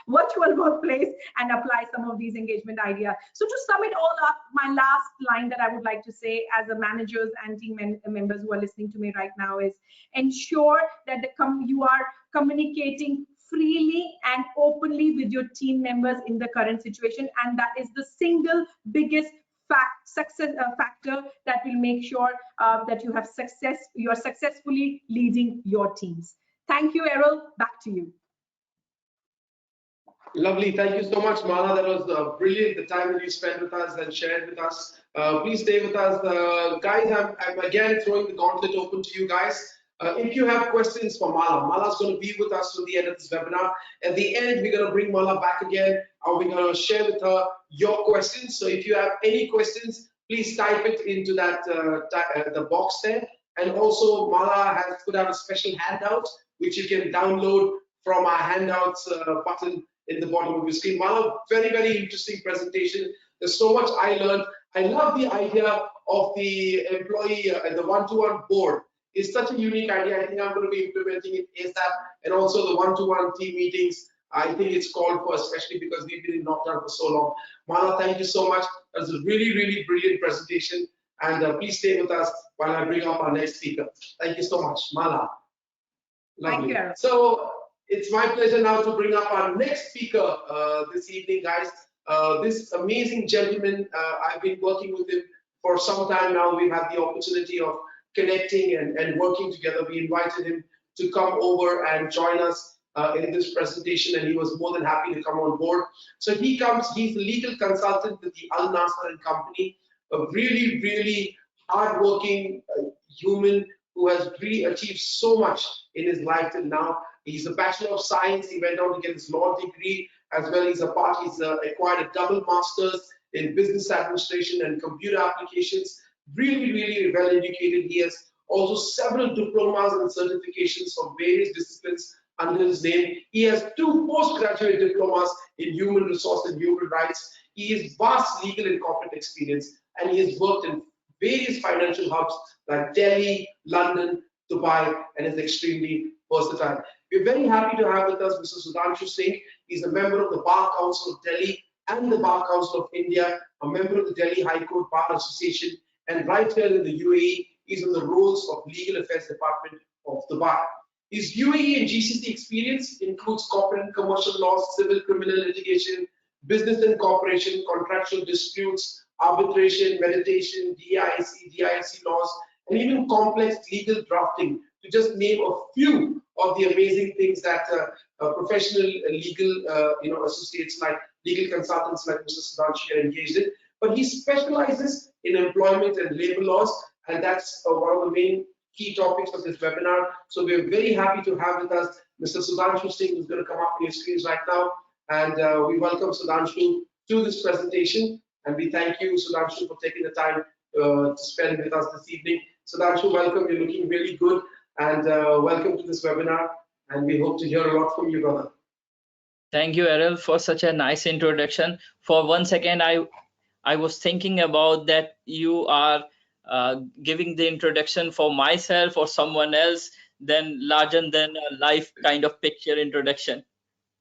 virtual workplace, and apply some of these engagement ideas. So to sum it all up, my last line that I would like to say as a managers and team members who are listening to me right now is ensure that you are communicating freely and openly with your team members in the current situation, and that is the single biggest factor that will make sure that you have success. You are successfully leading your teams. Thank you, Errol. Back to you. Lovely. Thank you so much, Mala. That was brilliant, the time that you spent with us and shared with us. Please stay with us. Guys, I'm again throwing the gauntlet open to you guys. If you have questions for Mala, Mala's going to be with us till the end of this webinar. At the end, we're going to bring Mala back again, and we're going to share with her your questions. So if you have any questions, please type it into that the box there. And also, Mala has put out a special handout, which you can download from our handouts button in the bottom of your screen. Mala, very, very interesting presentation. There's so much I learned. I love the idea of the employee and the one-to-one board. It's such a unique idea. I think I'm going to be implementing it ASAP. And also the one-to-one team meetings, I think it's called for, especially because we've been in lockdown for so long. Mala, thank you so much. That was a really, really brilliant presentation. And please stay with us while I bring up our next speaker. Thank you so much, Mala. Lovely. Thank you. So it's my pleasure now to bring up our next speaker this evening, guys. This amazing gentleman, I've been working with him for some time now. We've had the opportunity of connecting and working together. We invited him to come over and join us in this presentation, and he was more than happy to come on board. So he's a legal consultant with the Al Nasser and Company, a really, really hardworking human who has really achieved so much in his life till now. He's a Bachelor of Science. He went on to get his law degree as well. He's acquired a double master's in business administration and computer applications. Really, really well educated. He has also several diplomas and certifications from various disciplines under his name. He has 2 postgraduate diplomas in human resource and human rights. He has vast legal and corporate experience, and he has worked in various financial hubs like Delhi, London, Dubai, and is extremely versatile. We're very happy to have with us Mr. Sudhanshu Singh. He's a member of the Bar Council of Delhi and the Bar Council of India, a member of the Delhi High Court Bar Association, and right here in the UAE, he's in the roles of Legal Affairs Department of the Bar. His UAE and GCC experience includes corporate and commercial laws, civil criminal litigation, business and corporation, contractual disputes, arbitration, mediation, DIC laws, and even complex legal drafting, to just name a few of the amazing things that professional legal associates like legal consultants like Mr. Sudhanshu are engaged in. But he specializes in employment and labor laws, and that's one of the main key topics of this webinar. So we're very happy to have with us Mr. Sudhanshu Singh, who's going to come up on your screens right now. And we welcome Sudhanshu to this presentation. And we thank you, Sudhanshu, for taking the time to spend with us this evening. Sudhanshu, welcome. You're looking really good, and welcome to this webinar. And we hope to hear a lot from you, brother. Thank you, Errol, for such a nice introduction. For 1 second, I was thinking about that you are giving the introduction for myself or someone else, then larger than a life kind of picture introduction.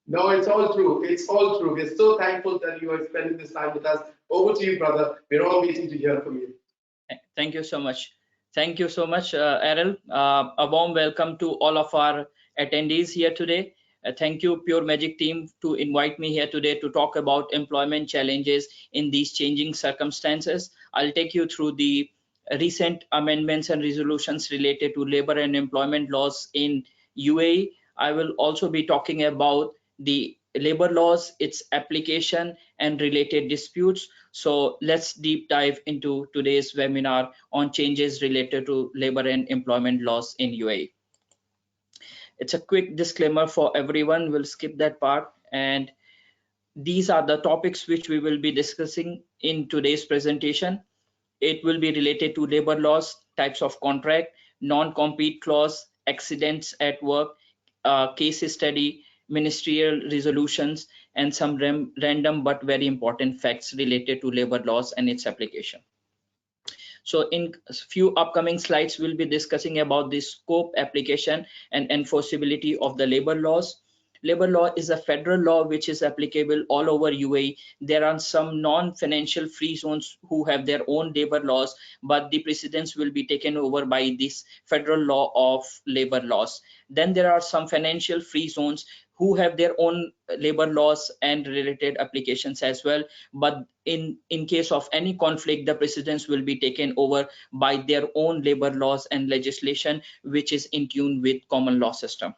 No, it's all true. It's all true. We're so thankful that you are spending this time with us. Over to you, brother. We're all waiting to hear from you. Thank you so much. Thank you so much, Errol. A warm welcome to all of our attendees here today. Thank you, Pure Magic team, to invite me here today to talk about employment challenges in these changing circumstances. I'll take you through the recent amendments and resolutions related to labor and employment laws in UAE. I will also be talking about the labor laws, its application, and related disputes. So let's deep dive into today's webinar on changes related to labor and employment laws in UAE. It's a quick disclaimer for everyone. We'll skip that part. And these are the topics which we will be discussing in today's presentation. It will be related to labor laws, types of contract, non-compete clause, accidents at work, case study, ministerial resolutions, and some random but very important facts related to labor laws and its application. So in a few upcoming slides, we'll be discussing about the scope, application, and enforceability of the labor laws. Labor law is a federal law which is applicable all over UAE. There are some non-financial free zones who have their own labor laws, but the precedence will be taken over by this federal law of labor laws. Then there are some financial free zones who have their own labor laws and related applications as well. But in case of any conflict, the precedence will be taken over by their own labor laws and legislation, which is in tune with common law system.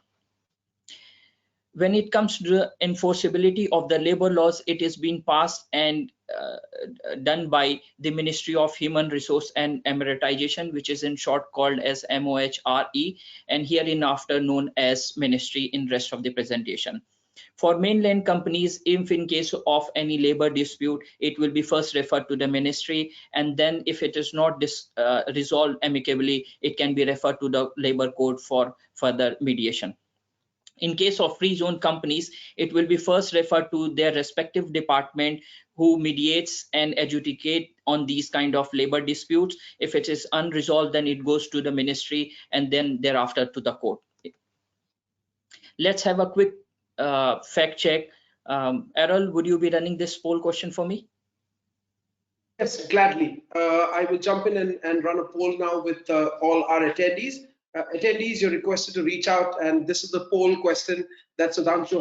When it comes to the enforceability of the labor laws, it is being passed and done by the Ministry of Human Resource and Emiratisation, which is in short called as MOHRE, and hereinafter known as Ministry in rest of the presentation. For mainland companies, if in case of any labor dispute, it will be first referred to the ministry, and then if it is not resolved amicably, it can be referred to the labor code for further mediation. In case of free zone companies, it will be first referred to their respective department who mediates and adjudicate on these kind of labor disputes. If it is unresolved, then it goes to the ministry and then thereafter to the court. Let's have a quick fact check. Errol, would you be running this poll question for me? Yes, gladly. I will jump in and run a poll now with all our attendees. Attendees, you're requested to reach out, and this is the poll question that Sudhanshu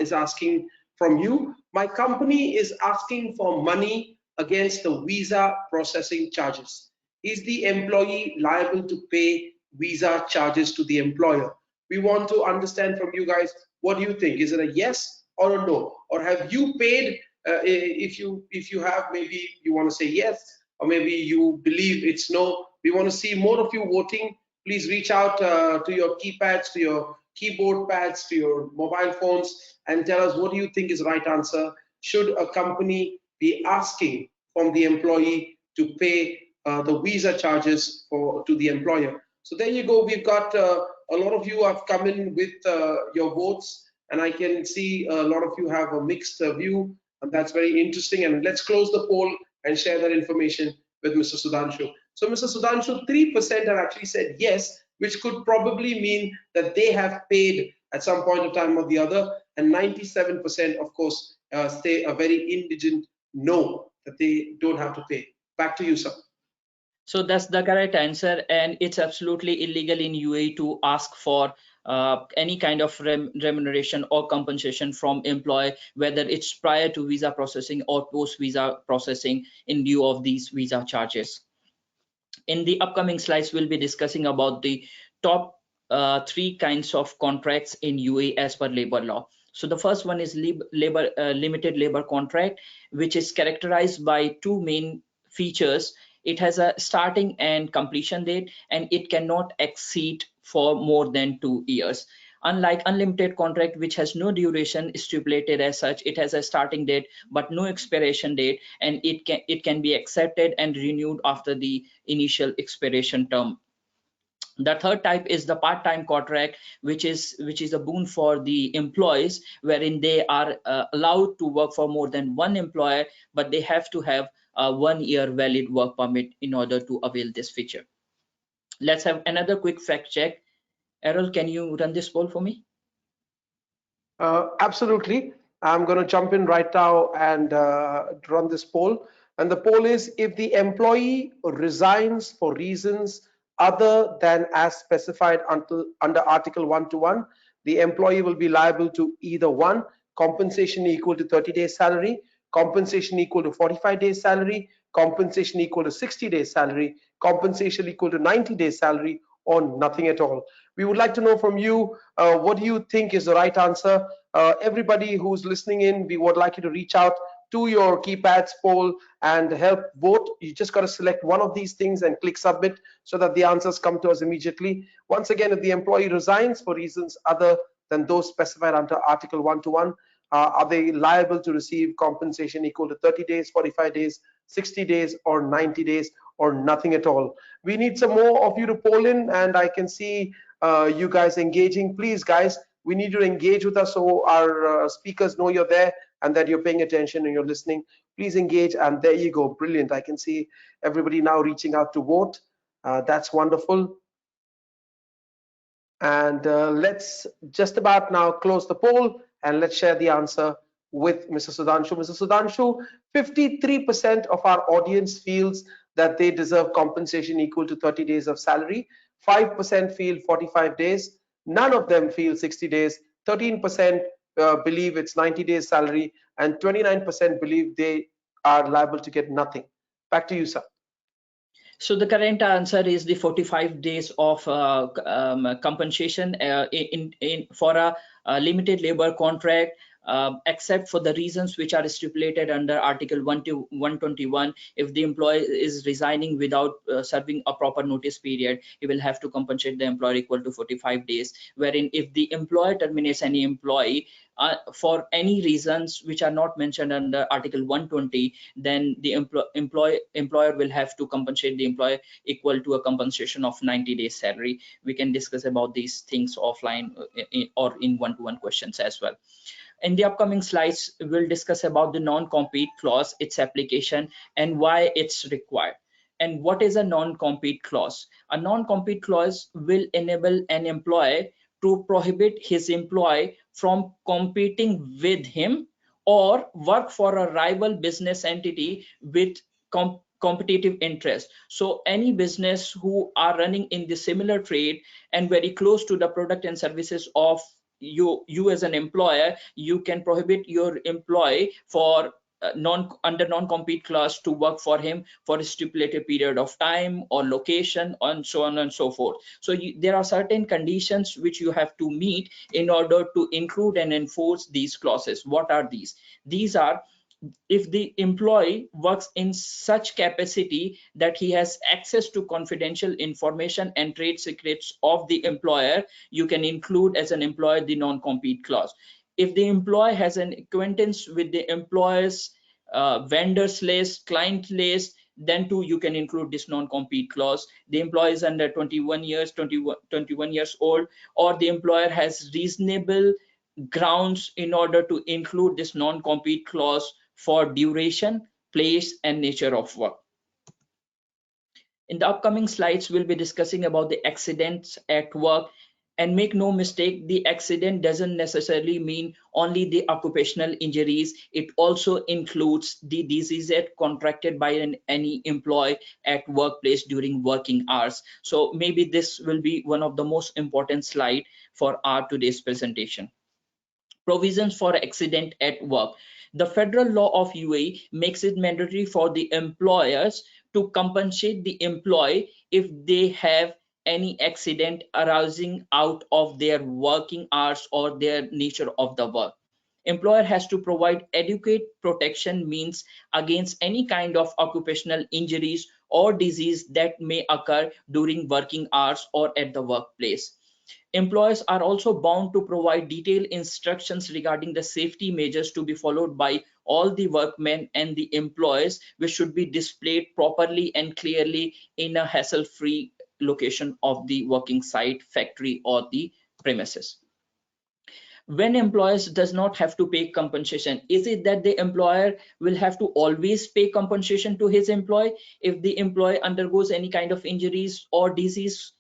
is asking from you. My company is asking for money against the visa processing charges. Is the employee liable to pay visa charges to the employer? We want to understand from you guys, what do you think? Is it a yes or a no? Or have you paid? If you have, maybe you want to say yes, or maybe you believe it's no. We want to see more of you voting. Please reach out to your keypads, to your keyboard pads, to your mobile phones, and tell us, what do you think is the right answer? Should a company be asking from the employee to pay the visa charges to the employer? So there you go. We've got a lot of you have come in with your votes, and I can see a lot of you have a mixed view, and that's very interesting. And let's close the poll and share that information with Mr. Sudhanshu. So Mr. Sudhanshu, 3% have actually said yes, which could probably mean that they have paid at some point of time or the other, and 97%, of course, say a very indigent no, that they don't have to pay. Back to you, sir. So that's the correct answer, and it's absolutely illegal in UAE to ask for any kind of remuneration or compensation from employee, whether it's prior to visa processing or post visa processing, in lieu of these visa charges. In the upcoming slides, we'll be discussing about the top 3 kinds of contracts in UAE as per labor law. So the first one is limited labor contract, which is characterized by 2 main features. It has a starting and completion date, and it cannot exceed for more than 2 years. Unlike unlimited contract, which has no duration stipulated as such, it has a starting date but no expiration date, and it can be accepted and renewed after the initial expiration term. The third type is the part-time contract, which is a boon for the employees, wherein they are allowed to work for more than one employer, but they have to have a 1-year valid work permit in order to avail this feature. Let's have another quick fact check. Errol, can you run this poll for me? Absolutely. I'm going to jump in right now and run this poll. And the poll is, if the employee resigns for reasons other than as specified under Article 121, the employee will be liable to either 1, compensation equal to 30 days salary, compensation equal to 45 days salary, compensation equal to 60 days salary, compensation equal to 90 days salary, or nothing at all. We would like to know from you, what do you think is the right answer? Everybody who's listening in, we would like you to reach out to your keypads poll and help vote. You just got to select one of these things and click submit so that the answers come to us immediately. Once again, if the employee resigns for reasons other than those specified under Article 121, are they liable to receive compensation equal to 30 days, 45 days, 60 days, or 90 days, or nothing at all? We need some more of you to poll in, and I can see you guys engaging. Please, guys, we need you to engage with us so our speakers know you're there and that you're paying attention and you're listening. Please engage, and there you go. Brilliant. I can see everybody now reaching out to vote. That's wonderful. And let's just about now close the poll, and let's share the answer with Mr. Sudhanshu. Mr. Sudhanshu, 53% of our audience feels that they deserve compensation equal to 30 days of salary. 5% feel 45 days. None of them feel 60 days. 13% believe it's 90 days salary, and 29% believe they are liable to get nothing. Back to you, sir. So the correct answer is the 45 days of compensation for a limited labor contract, except for the reasons which are stipulated under Article 121. If the employee is resigning without serving a proper notice period, he will have to compensate the employer equal to 45 days. Wherein if the employer terminates any employee for any reasons which are not mentioned under Article 120, then the employer will have to compensate the employer equal to a compensation of 90 days salary. We can discuss about these things offline or in one-to-one questions as well. In the upcoming slides, we'll discuss about the non-compete clause, its application, and why it's required. And what is a non-compete clause? A non-compete clause will enable an employer to prohibit his employee from competing with him or work for a rival business entity with competitive interest. So any business who are running in the similar trade and very close to the product and services of you as an employer, you can prohibit your employee for under non-compete clause to work for him for a stipulated period of time or location and so on and so forth. So there are certain conditions which you have to meet in order to include and enforce these clauses. What are these? These are, if the employee works in such capacity that he has access to confidential information and trade secrets of the employer, you can include as an employer the non-compete clause. If the employee has an acquaintance with the employer's vendors list, client list, then too you can include this non-compete clause. The employee is under 21 years old, or the employer has reasonable grounds in order to include this non-compete clause for duration, place, and nature of work. In the upcoming slides, we'll be discussing about the accidents at work. And make no mistake, the accident doesn't necessarily mean only the occupational injuries. It also includes the diseases contracted by any employee at workplace during working hours. So maybe this will be one of the most important slides for our today's presentation. Provisions for accident at work. The federal law of UAE makes it mandatory for the employers to compensate the employee if they have any accident arising out of their working hours or their nature of the work. Employer has to provide adequate protection means against any kind of occupational injuries or disease that may occur during working hours or at the workplace. Employers are also bound to provide detailed instructions regarding the safety measures to be followed by all the workmen and the employees, which should be displayed properly and clearly in a hassle-free location of the working site, factory, or the premises. When employers does not have to pay compensation, is it that the employer will have to always pay compensation to his employee if the employee undergoes any kind of injuries or disease?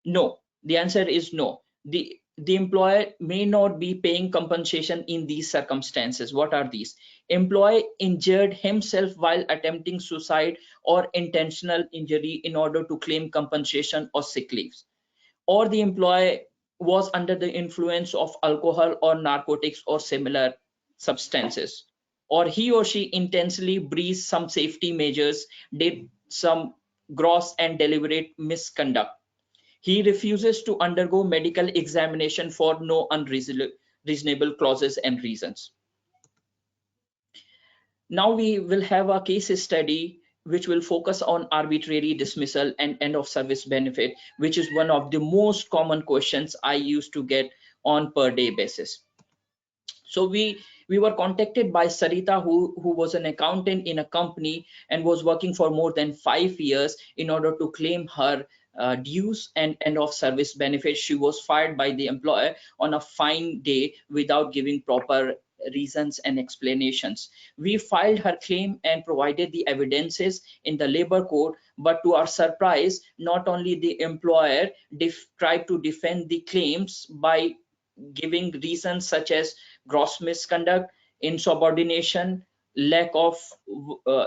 No, the answer is no. The employer may not be paying compensation in these circumstances. What are these? Employee injured himself while attempting suicide or intentional injury in order to claim compensation or sick leaves, or the employee was under the influence of alcohol or narcotics or similar substances, or he or she intensely breached some safety measures, did some gross and deliberate misconduct. He refuses to undergo medical examination for no unreasonable clauses and reasons. Now we will have a case study which will focus on arbitrary dismissal and end of service benefit, which is one of the most common questions I used to get on per day basis. So we were contacted by Sarita, who was an accountant in a company and was working for more than 5 years in order to claim her dues and end of service benefits. She was fired by the employer on a fine day without giving proper reasons and explanations. We filed her claim and provided the evidences in the labor court, but to our surprise, not only the employer tried to defend the claims by giving reasons such as gross misconduct, insubordination, lack of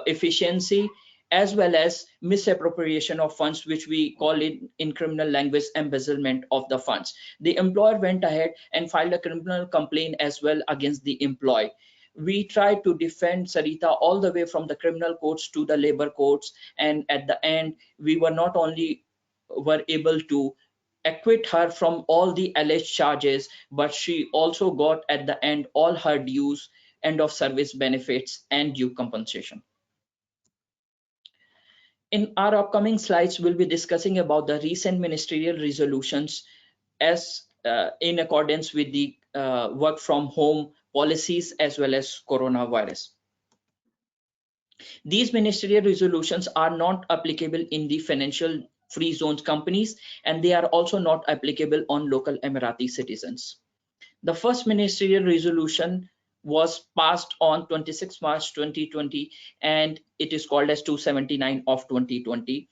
efficiency, as well as misappropriation of funds, which we call it in criminal language embezzlement of the funds. The employer went ahead and filed a criminal complaint as well against the employee. We tried to defend Sarita all the way from the criminal courts to the labor courts, and at the end we were not only were able to acquit her from all the alleged charges, but she also got at the end all her dues, end of service benefits, and due compensation. In our upcoming slides, we'll be discussing about the recent ministerial resolutions as in accordance with the work from home policies as well as coronavirus. These ministerial resolutions are not applicable in the financial free zones companies, and they are also not applicable on local Emirati citizens. The first ministerial resolution was passed on 26 March 2020, and it is called as 279 of 2020.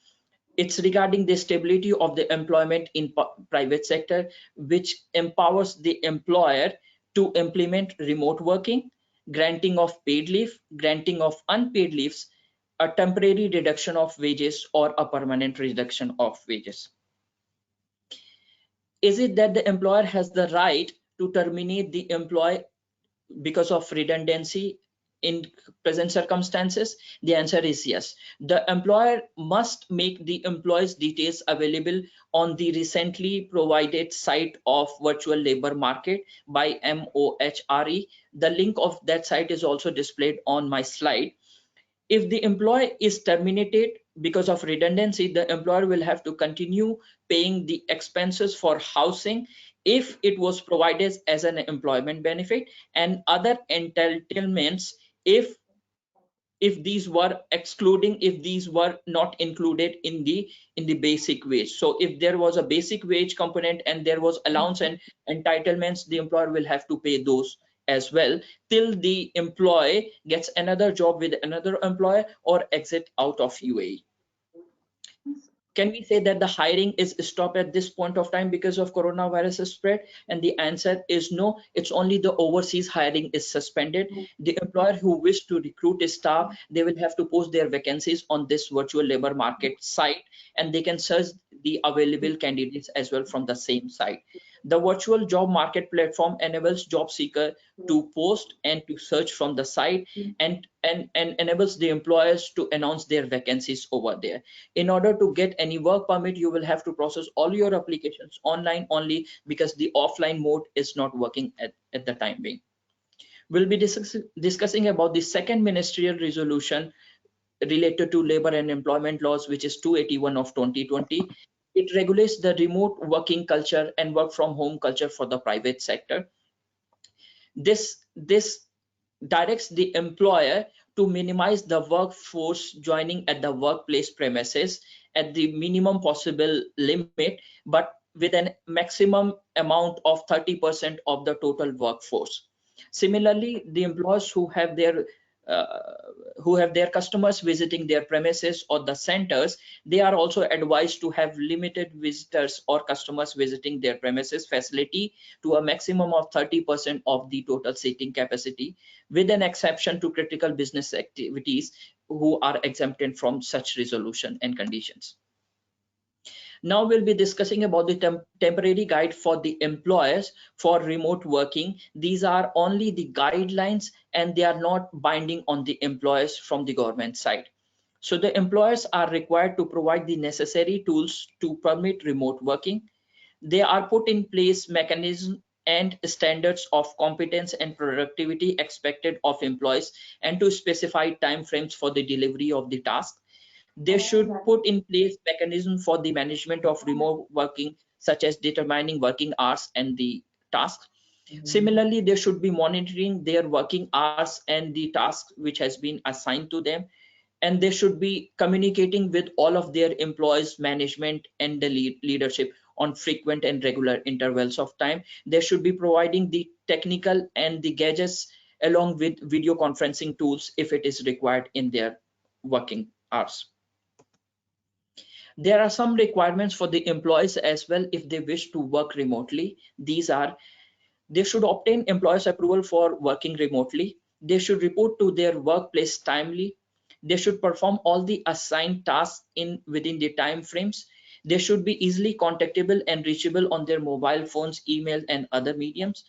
It's regarding the stability of the employment in private sector, which empowers the employer to implement remote working, granting of paid leave, granting of unpaid leaves, a temporary reduction of wages, or a permanent reduction of wages. Is it that the employer has the right to terminate the employee because of redundancy in present circumstances? The answer is yes. The employer must make the employee's details available on the recently provided site of virtual labor market by MOHRE. The link of that site is also displayed on my slide. If the employee is terminated because of redundancy, the employer will have to continue paying the expenses for housing if it was provided as an employment benefit, and other entitlements if these were excluding, if these were not included in the basic wage. So if there was a basic wage component and there was allowance and entitlements, the employer will have to pay those as well till the employee gets another job with another employer or exit out of UAE. Can we say that the hiring is stopped at this point of time because of coronavirus spread? And the answer is no. It's only the overseas hiring is suspended. The employer who wish to recruit a staff, they will have to post their vacancies on this virtual labor market site, and they can search the available candidates as well from the same site. The virtual job market platform enables job seeker to post and to search from the site, and enables the employers to announce their vacancies over there. In order to get any work permit, you will have to process all your applications online only, because the offline mode is not working at the time being. We'll be discussing about the second ministerial resolution related to labor and employment laws, which is 281 of 2020. it regulates the remote working culture and work from home culture for the private sector. This directs the employer to minimize the workforce joining at the workplace premises at the minimum possible limit, but with a maximum amount of 30% of the total workforce. Similarly, the employers who have their customers visiting their premises or the centers, they are also advised to have limited visitors or customers visiting their premises facility to a maximum of 30% of the total seating capacity, with an exception to critical business activities who are exempted from such resolution and conditions. Now we'll be discussing about the temporary guide for the employers for remote working. These are only the guidelines and they are not binding on the employers from the government side. So the employers are required to provide the necessary tools to permit remote working. They are put in place mechanisms and standards of competence and productivity expected of employees, and to specify timeframes for the delivery of the task. They should put in place mechanisms for the management of remote working, such as determining working hours and the tasks. Similarly, they should be monitoring their working hours and the tasks which has been assigned to them, and they should be communicating with all of their employees, management, and the leadership on frequent and regular intervals of time. They should be providing the technical and the gadgets along with video conferencing tools if it is required in their working hours. There are some requirements for the employees as well if they wish to work remotely. These are: they should obtain employers' approval for working remotely. They should report to their workplace timely. They should perform all the assigned tasks within the time frames. They should be easily contactable and reachable on their mobile phones, email, and other mediums.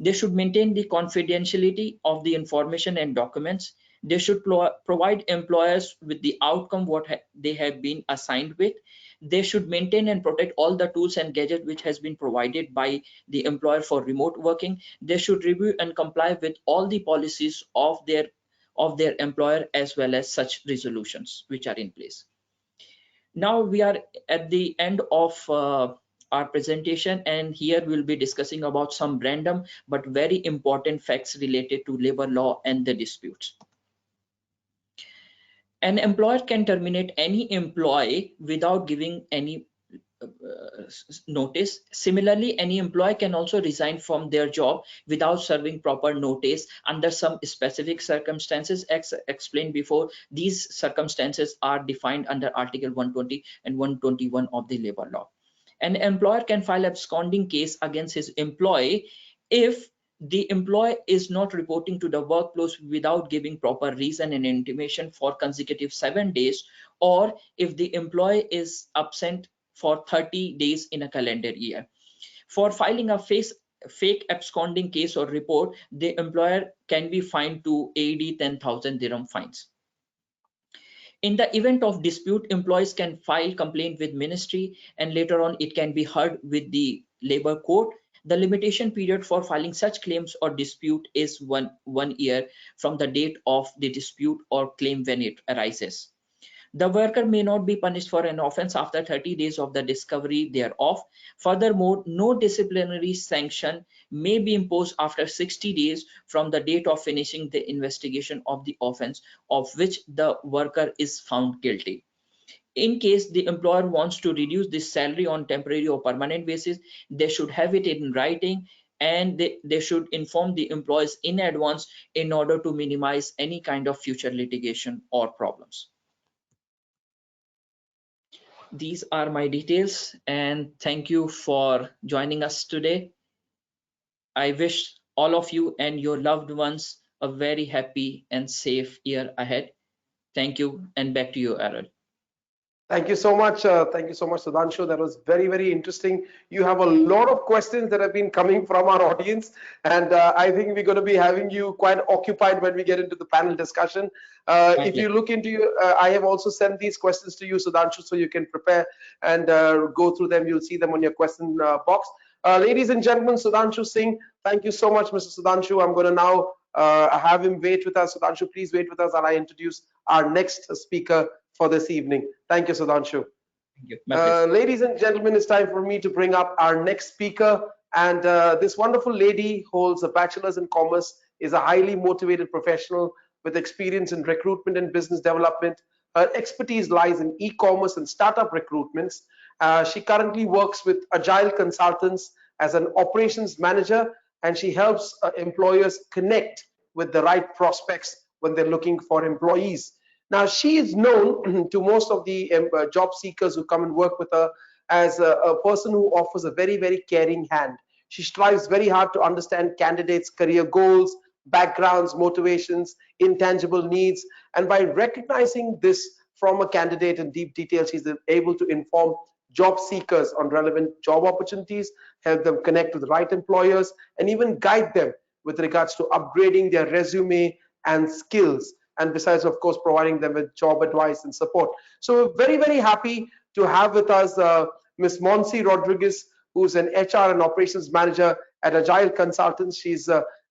They should maintain the confidentiality of the information and documents. They should provide employers with the outcome what they have been assigned with. They should maintain and protect all the tools and gadgets which has been provided by the employer for remote working. They should review and comply with all the policies of their employer as well as such resolutions which are in place. Now we are at the end of our presentation, and here we'll be discussing about some random but very important facts related to labor law and the disputes. An employer can terminate any employee without giving any notice. Similarly, any employee can also resign from their job without serving proper notice under some specific circumstances explained before. These circumstances are defined under Article 120 and 121 of the labor law. An employer can file absconding case against his employee if the employee is not reporting to the workplace without giving proper reason and intimation for consecutive 7 days, or if the employee is absent for 30 days in a calendar year. For filing a fake absconding case or report, the employer can be fined to AED 10,000 dirham fines. In the event of dispute, employees can file complaint with ministry, and later on it can be heard with the labor court. The limitation period for filing such claims or dispute is one year from the date of the dispute or claim when it arises. The worker may not be punished for an offense after 30 days of the discovery thereof. Furthermore, no disciplinary sanction may be imposed after 60 days from the date of finishing the investigation of the offense of which the worker is found guilty. In case the employer wants to reduce this salary on temporary or permanent basis, they should have it in writing, and they should inform the employees in advance in order to minimize any kind of future litigation or problems. These are my details, and thank you for joining us today. I wish all of you and your loved ones a very happy and safe year ahead. Thank you, and back to you, Errol. Thank you so much. Thank you so much, Sudhanshu. That was very, very interesting. You have a lot of questions that have been coming from our audience, and I think we're going to be having you quite occupied when we get into the panel discussion. If you look into, I have also sent these questions to you, Sudhanshu, so you can prepare and go through them. You'll see them on your question box. Ladies and gentlemen, Sudhanshu Singh, thank you so much, Mr. Sudhanshu. I'm going to now have him wait with us. Sudhanshu, please wait with us while I introduce our next speaker for this evening. Thank you, Sudhanshu. Thank you. My pleasure. Ladies and gentlemen, it's time for me to bring up our next speaker. And this wonderful lady holds a bachelor's in commerce, is a highly motivated professional with experience in recruitment and business development. Her expertise lies in e-commerce and startup recruitments. She currently works with Agile consultants as an operations manager, and she helps employers connect with the right prospects when they're looking for employees. Now, she is known to most of the job seekers who come and work with her as a person who offers a very, very caring hand. She strives very hard to understand candidates' career goals, backgrounds, motivations, intangible needs, and by recognizing this from a candidate in deep detail, she's able to inform job seekers on relevant job opportunities, help them connect with the right employers, and even guide them with regards to upgrading their resume and skills. And besides, of course, providing them with job advice and support. So we're very, very happy to have with us Ms. Monse Rodriguez, who's an HR and operations manager at Agile Consultants. She's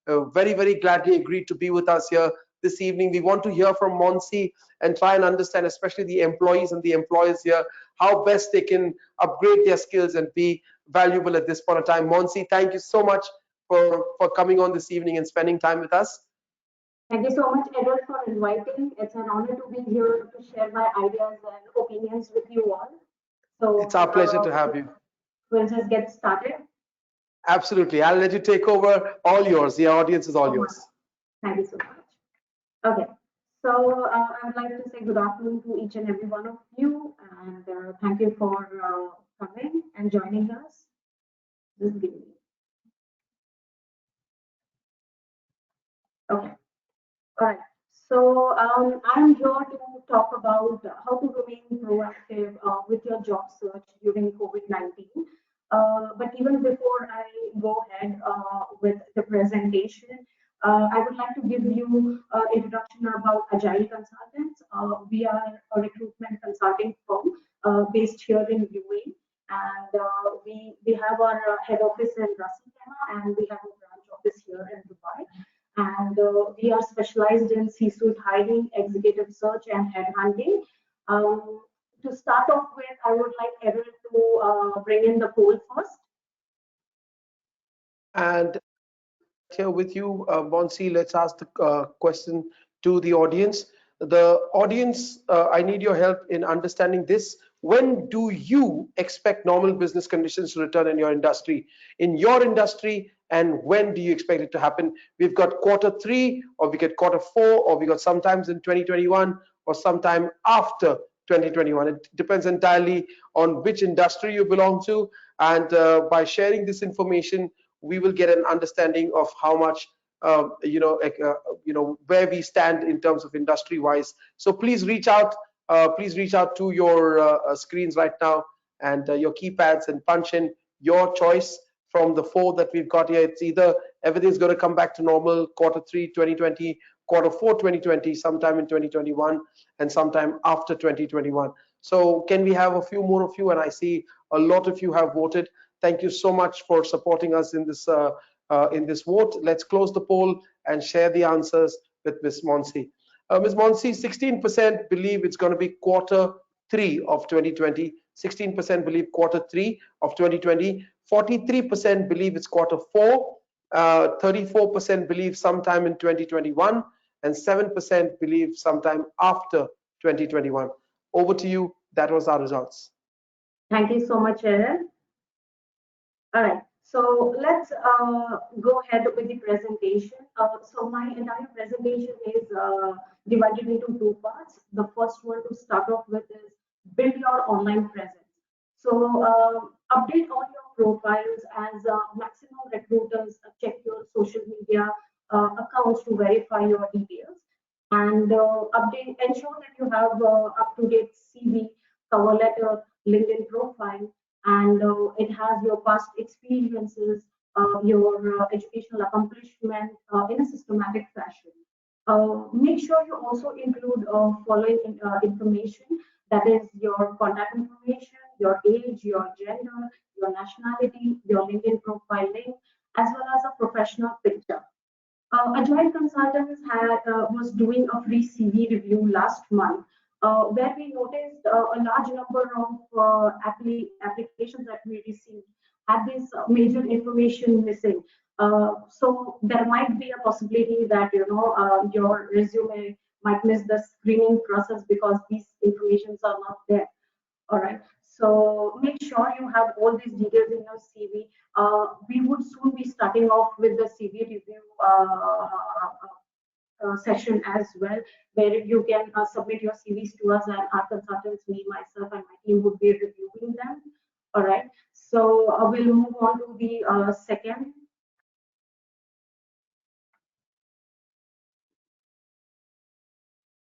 very, very gladly agreed to be with us here this evening. We want to hear from Monse and try and understand, especially the employees and the employers here, how best they can upgrade their skills and be valuable at this point of time. Monse, thank you so much for coming on this evening and spending time with us. Thank you so much, Edward, for inviting. It's an honor to be here to share my ideas and opinions with you all. So it's our pleasure to have you. We'll just get started. Absolutely. I'll let you take over. All yours. The audience is all yours. Thank you so much. Okay. So I would like to say good afternoon to each and every one of you, and thank you for coming and joining us. Just give me. Okay. All right. So I'm here to talk about how to remain proactive with your job search during COVID-19. But even before I go ahead with the presentation, I would like to give you an introduction about Agile Consultants. We are a recruitment consulting firm based here in UAE, and we have our head office in Ras Al Khaimah, and we have a branch office here in Dubai. And we are specialized in C-suite hiring, executive search, and headhunting. To start off with, I would like Errol to bring in the poll first. And here with you, Monse, let's ask the question to the audience. The audience, I need your help in understanding this. When do you expect normal business conditions to return in your industry? In your industry, and when do you expect it to happen? We've got Q3, or we get Q4, or we got sometimes in 2021, or sometime after 2021. It depends entirely on which industry you belong to. And by sharing this information, we will get an understanding of how much where we stand in terms of industry wise. So please reach out to your screens right now and your keypads and punch in your choice from the 4 that we've got here. It's either everything's going to come back to normal, Q3 2020, Q4 2020, sometime in 2021, and sometime after 2021. So can we have a few more of you? And I see a lot of you have voted. Thank you so much for supporting us in this vote. Let's close the poll and share the answers with Ms. Monse. Ms. Monse, 16% believe it's going to be Q3 of 2020. 16% believe Q3 of 2020. 43% believe it's Q4. 34% believe sometime in 2021, and 7% believe sometime after 2021. Over to you. That was our results. Thank you so much, Aaron. All right. So let's go ahead with the presentation. So my entire presentation is divided into 2 parts. The first one to start off with is build your online presence. So update all your profiles as maximum recruiters check your social media accounts to verify your details, and ensure that you have up-to-date CV, cover letter, LinkedIn profile, and it has your past experiences, your educational accomplishment in a systematic fashion. Make sure you also include following information, that is your contact information, your age, your gender, your nationality, your LinkedIn profile link, as well as a professional picture. Agile Consultants was doing a free CV review last month. where we noticed a large number of applications that we received had this major information missing. So there might be a possibility that your resume might miss the screening process because these informations are not there. All right. So make sure you have all these details in your CV. We would soon be starting off with the CV review session as well, where you can submit your CVs to us, and our consultants, me, myself, and my team would be reviewing them. All right. So we'll move on to the second.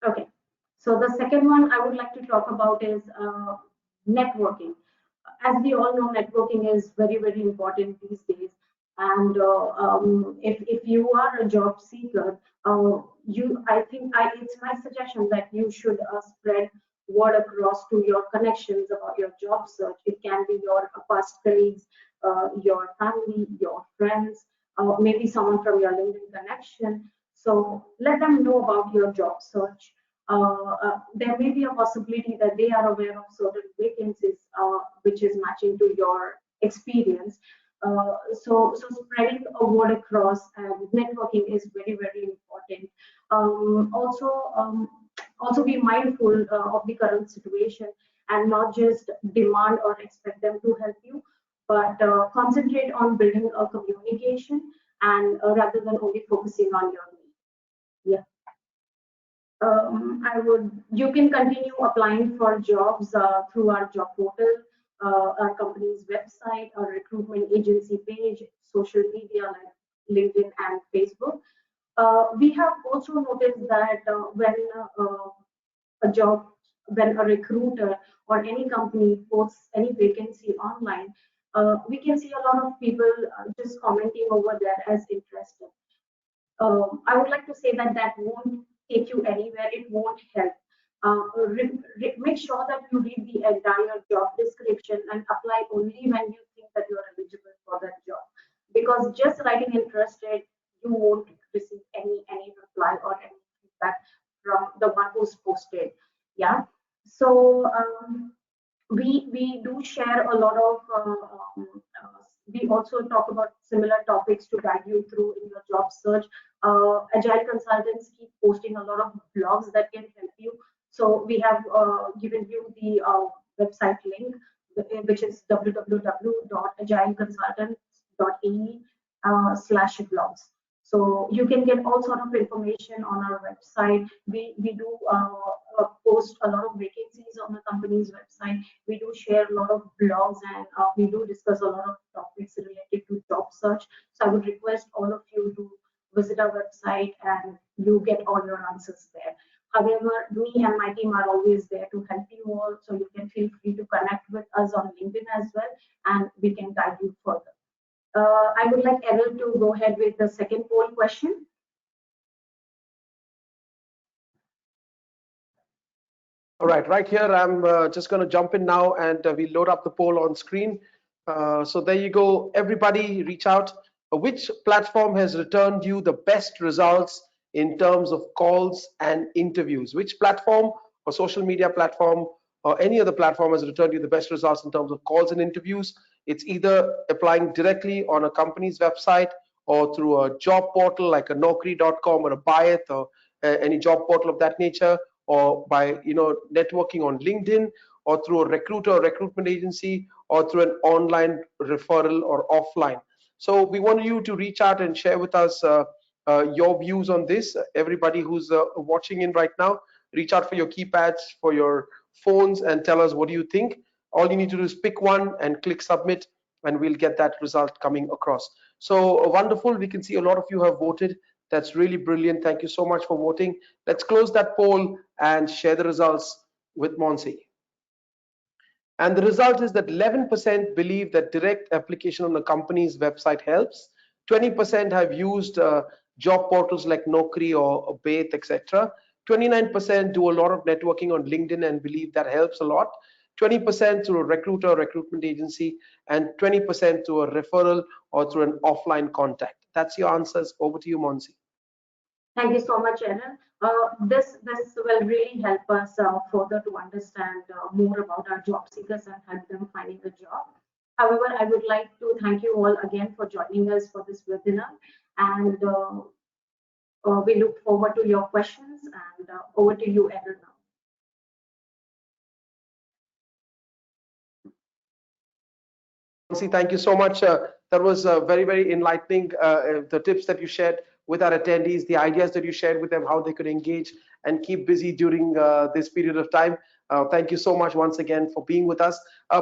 Okay. So the second one I would like to talk about is networking. As we all know, networking is very, very important these days. And if you are a job seeker, it's my suggestion that you should spread word across to your connections about your job search. It can be your past colleagues, your family, your friends, maybe someone from your LinkedIn connection. So let them know about your job search. There may be a possibility that they are aware of certain vacancies which is matching to your experience. So spreading a word across and networking is very, very important. Also be mindful of the current situation and not just demand or expect them to help you, but concentrate on building a communication and rather than only focusing on your need. Yeah. You can continue applying for jobs through our job portal, our company's website, our recruitment agency page, social media like LinkedIn and Facebook. We have also noticed that when a recruiter or any company posts any vacancy online, we can see a lot of people just commenting over there as interested. I would like to say that won't take you anywhere. It won't help. Make sure that you read the entire job description and apply only when you think that you are eligible for that job. Because just writing interested, you won't receive any reply or any feedback from the one who's posted. Yeah. So we do share a lot of we also talk about similar topics to guide you through in your job search. Agile consultants keep posting a lot of blogs that can help you. So we have given you the website link, which is www.agileconsultants.ae/blogs. So you can get all sort of information on our website. We do post a lot of vacancies on the company's website. We do share a lot of blogs, and we do discuss a lot of topics related to job search. So I would request all of you to visit our website and you get all your answers there. However, me and my team are always there to help you all, so you can feel free to connect with us on LinkedIn as well, and we can guide you further. I would like Errol to go ahead with the second poll question. All right here, I'm just going to jump in now, and we load up the poll on screen. So there you go. Everybody reach out. Which platform has returned you the best results in terms of calls and interviews? Which platform or social media platform or any other platform has returned you the best results in terms of calls and interviews? It's either applying directly on a company's website or through a job portal like a Naukri.com or a Bayat or any job portal of that nature, or by networking on LinkedIn, or through a recruiter or recruitment agency, or through an online referral or offline. So we want you to reach out and share with us your views on this. Everybody who's watching in right now, reach out for your keypads, for your phones, and tell us what do you think. All you need to do is pick one and click submit, and we'll get that result coming across. So wonderful. We can see a lot of you have voted. That's really brilliant. Thank you so much for voting. Let's close that poll and share the results with Monsi. And the result is that 11% believe that direct application on a company's website helps. 20% have used job portals like Naukri or Bayt, etc. 29% do a lot of networking on LinkedIn and believe that helps a lot. 20% through a recruiter or recruitment agency, and 20% through a referral or through an offline contact. That's your answers. Over to you, Monsi. Thank you so much, Aaron. This will really help us further to understand more about our job seekers and help them finding a job. However, I would like to thank you all again for joining us for this webinar, and we look forward to your questions. And over to you, Aaron, now. Thank you so much. That was very, very enlightening. The tips that you shared with our attendees, the ideas that you shared with them, how they could engage and keep busy during this period of time. Thank you so much once again for being with us.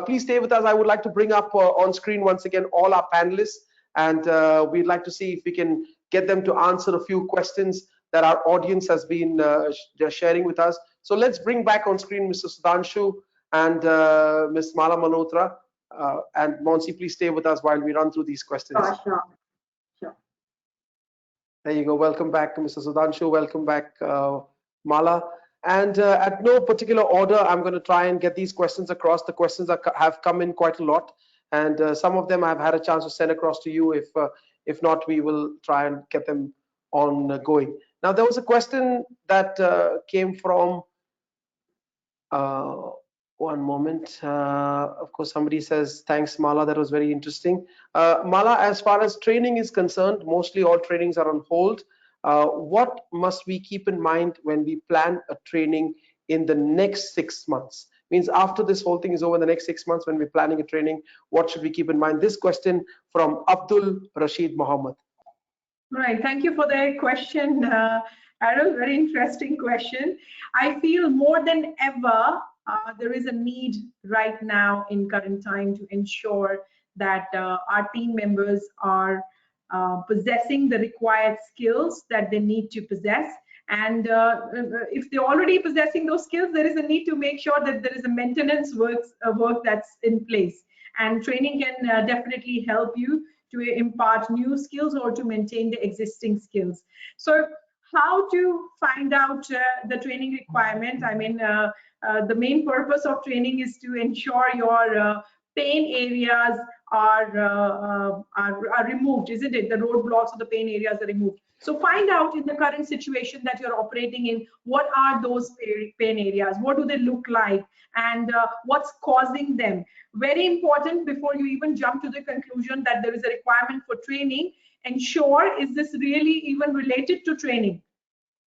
Please stay with us. I would like to bring up on screen once again all our panelists, and we'd like to see if we can get them to answer a few questions that our audience has been sharing with us. So let's bring back on screen Mr. Sudhanshu and Ms. Mala Malhotra. And Monsi, please stay with us while we run through these questions. Sure. There you go. Welcome back, Mr. Sudhanshu. Welcome back, Mala. And at no particular order, I'm going to try and get these questions across. The questions have come in quite a lot, and some of them I've had a chance to send across to you. If not, we will try and get them on going. Now, there was a question that came from. One moment. Of course, somebody says, thanks, Mala. That was very interesting. Mala, as far as training is concerned, mostly all trainings are on hold. What must we keep in mind when we plan a training in the next 6 months? Means after this whole thing is over, the next 6 months, when we're planning a training, what should we keep in mind? This question from Abdul Rashid Mohammed. Right. Thank you for the question, Arul. Very interesting question. I feel more than ever, there is a need right now in current time to ensure that our team members are possessing the required skills that they need to possess. And if they're already possessing those skills, there is a need to make sure that there is a maintenance work that's in place. And training can definitely help you to impart new skills or to maintain the existing skills. So how to find out the training requirement? I mean, the main purpose of training is to ensure your pain areas are removed, isn't it? The roadblocks or the pain areas are removed. So find out in the current situation that you're operating in, what are those pain areas? What do they look like? And what's causing them? Very important, before you even jump to the conclusion that there is a requirement for training, ensure, is this really even related to training?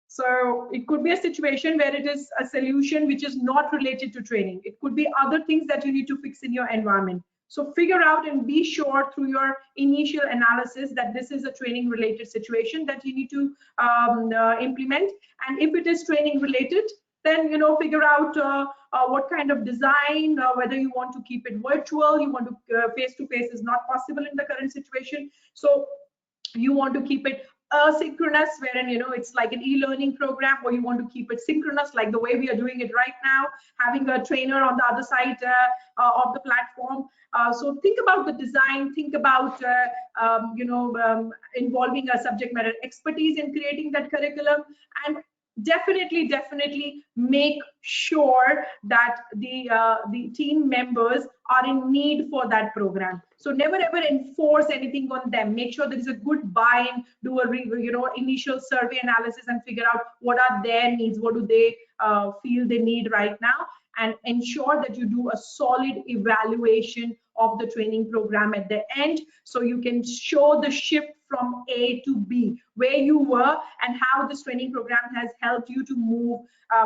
So it could be a situation where it is a solution which is not related to training. It could be other things that you need to fix in your environment. So figure out and be sure through your initial analysis that this is a training related situation that you need to implement. And if it is training related, then figure out what kind of design, whether you want to keep it virtual, you want to face-to-face is not possible in the current situation. So you want to keep it asynchronous, wherein it's like an e-learning program, or you want to keep it synchronous, like the way we are doing it right now, having a trainer on the other side of the platform. So think about the design, think about involving a subject matter expertise in creating that curriculum, and definitely make sure that the team members are in need for that program. So never ever enforce anything on them. Make sure there is a good buy-in, do a initial survey analysis and figure out what are their needs, what do they feel they need right now, and ensure that you do a solid evaluation of the training program at the end, so you can show the shift from A to B, where you were and how this training program has helped you to move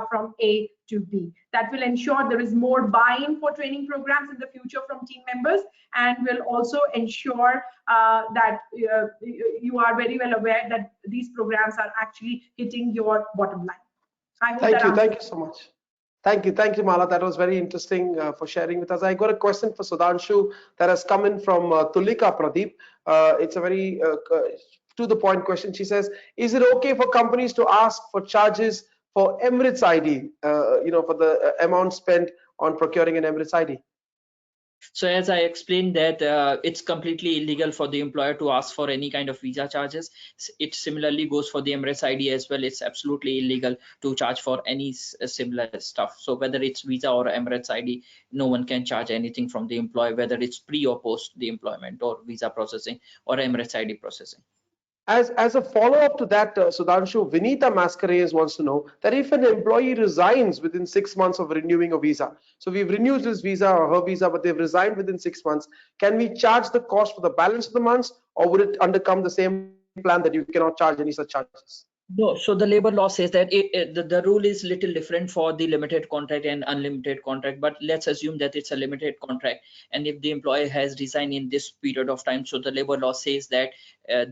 from A to B. That will ensure there is more buy-in for training programs in the future from team members, and will also ensure that you are very well aware that these programs are actually hitting your bottom line. I hope Thank you so much. Thank you, Mala. That was very interesting for sharing with us. I got a question for Sudhanshu that has come in from Tulika Pradeep. It's a very to the point question. She says, is it okay for companies to ask for charges for Emirates ID, for the amount spent on procuring an Emirates ID? So as I explained that it's completely illegal for the employer to ask for any kind of visa charges. It similarly goes for the Emirates ID as well. It's absolutely illegal to charge for any similar stuff. So whether it's visa or Emirates ID, no one can charge anything from the employer, whether it's pre or post the employment or visa processing or Emirates ID processing. As a follow-up to that, Sudhanshu, Vinita Mascarenes wants to know that if an employee resigns within 6 months of renewing a visa, so we've renewed his visa or her visa, but they've resigned within 6 months, can we charge the cost for the balance of the months, or would it undercome the same plan that you cannot charge any such charges? No, so the labor law says that the rule is little different for the limited contract and unlimited contract, but let's assume that it's a limited contract. And if the employee has resigned in this period of time, so the labor law says that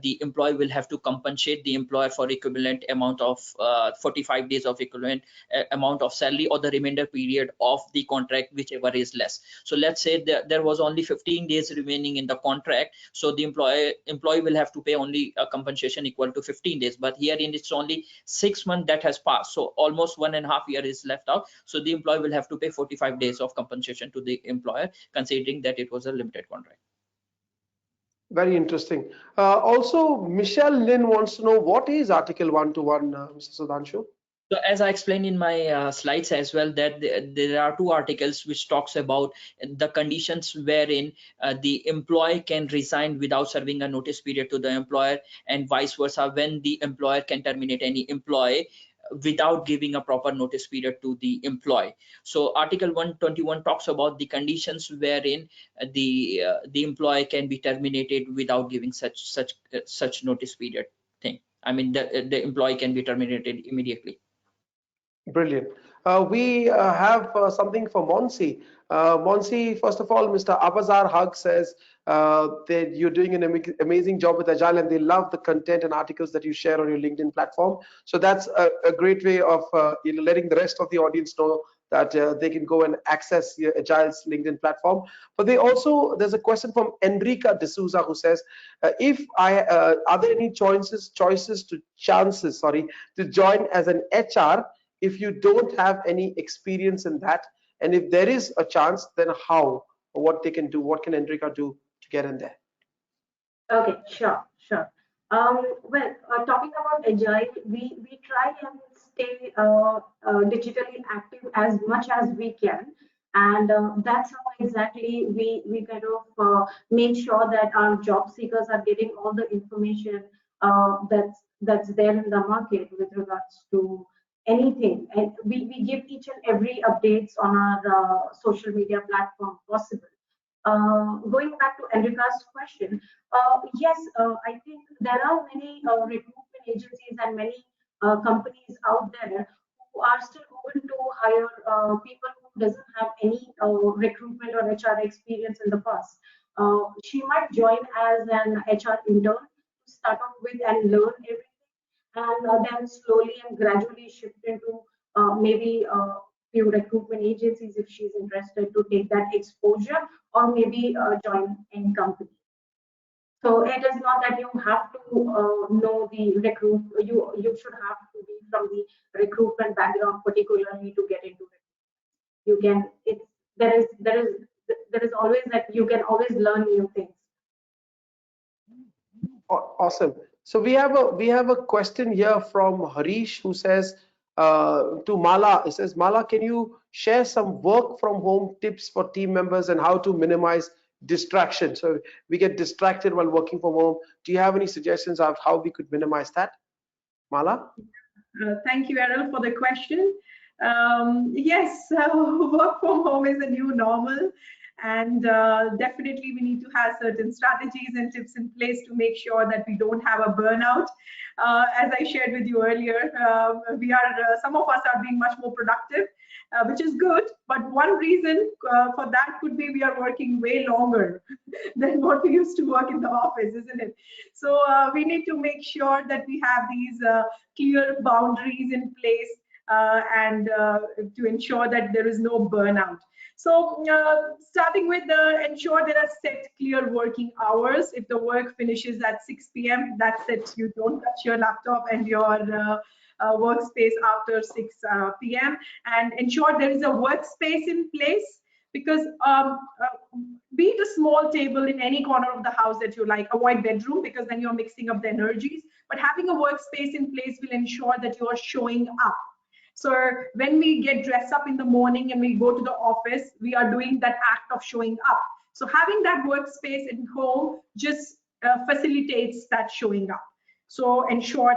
the employee will have to compensate the employer for equivalent amount of 45 days of equivalent amount of salary, or the remainder period of the contract, whichever is less. So let's say that there was only 15 days remaining in the contract, so the employee will have to pay only a compensation equal to 15 days, but here in it's only 6 months that has passed, so almost 1.5 years is left out, so the employee will have to pay 45 days of compensation to the employer, considering that it was a limited contract. Very interesting. Also, Michelle Lynn wants to know, what is Article 121, Mr. Sudhanshu? So as I explained in my slides as well, that there are two articles which talks about the conditions wherein the employee can resign without serving a notice period to the employer, and vice versa, when the employer can terminate any employee without giving a proper notice period to the employee. So Article 121 talks about the conditions wherein the employee can be terminated without giving such notice period thing. I mean, the employee can be terminated immediately. Brilliant. We have something for Monsi. Monsi, first of all, Mr. Abazar Hug says that you're doing an amazing job with Agile, and they love the content and articles that you share on your LinkedIn platform. So that's a great way of letting the rest of the audience know that they can go and access your Agile's LinkedIn platform. But there's a question from Enrica D'Souza, who says, are there any chances to join as an HR if you don't have any experience in that? And if there is a chance, then how, or what they can do, what can Enrica do to get in there? Okay, sure. Well, talking about Agile, we try and stay digitally active as much as we can, and that's how exactly we kind of make sure that our job seekers are getting all the information that's there in the market with regards to anything, and we give each and every updates on our social media platform possible. Going back to Enrica's question, yes, I think there are many recruitment agencies and many companies out there who are still open to hire people who doesn't have any recruitment or HR experience in the past. She might join as an HR intern to start off with and learn everything, and then slowly and gradually shift into maybe few recruitment agencies if she's interested to take that exposure, or maybe join any company. So it is not that you have to know the recruit. You should have to be from the recruitment background particularly to get into it. You can. There is always that you can always learn new things. Awesome. So we have a question here from Harish, who says to Mala. It says, Mala, can you share some work from home tips for team members and how to minimize distraction? So we get distracted while working from home. Do you have any suggestions of how we could minimize that, Mala? Thank you, Errol, for the question. Yes, work from home is a new normal, and definitely we need to have certain strategies and tips in place to make sure that we don't have a burnout. As I shared with you earlier, some of us are being much more productive, which is good, but one reason for that could be we are working way longer than what we used to work in the office, isn't it? So we need to make sure that we have these clear boundaries in place and to ensure that there is no burnout. So starting with ensure there are set clear working hours. If the work finishes at 6 p.m., that's it. You don't touch your laptop and your workspace after 6 p.m. and ensure there is a workspace in place, because be it a small table in any corner of the house that you like. Avoid bedroom, because then you're mixing up the energies, but having a workspace in place will ensure that you are showing up. So when we get dressed up in the morning and we go to the office, we are doing that act of showing up. So having that workspace at home just facilitates that showing up. So ensure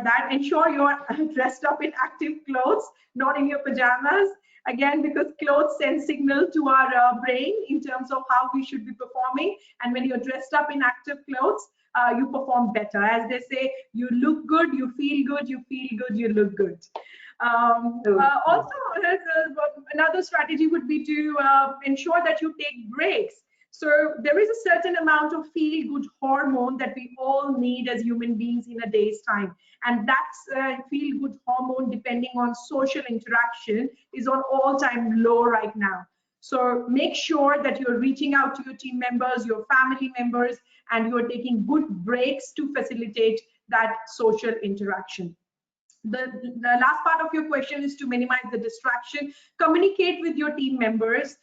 you're dressed up in active clothes, not in your pajamas. Again, because clothes send signal to our brain in terms of how we should be performing. And when you're dressed up in active clothes, you perform better. As they say, you look good, you feel good, you feel good, you look good. Also, another strategy would be to ensure that you take breaks. So there is a certain amount of feel-good hormone that we all need as human beings in a day's time. And that feel-good hormone, depending on social interaction, is on all-time low right now. So make sure that you're reaching out to your team members, your family members, and you're taking good breaks to facilitate that social interaction. The last part of your question is to minimize the distraction. Communicate with your team members,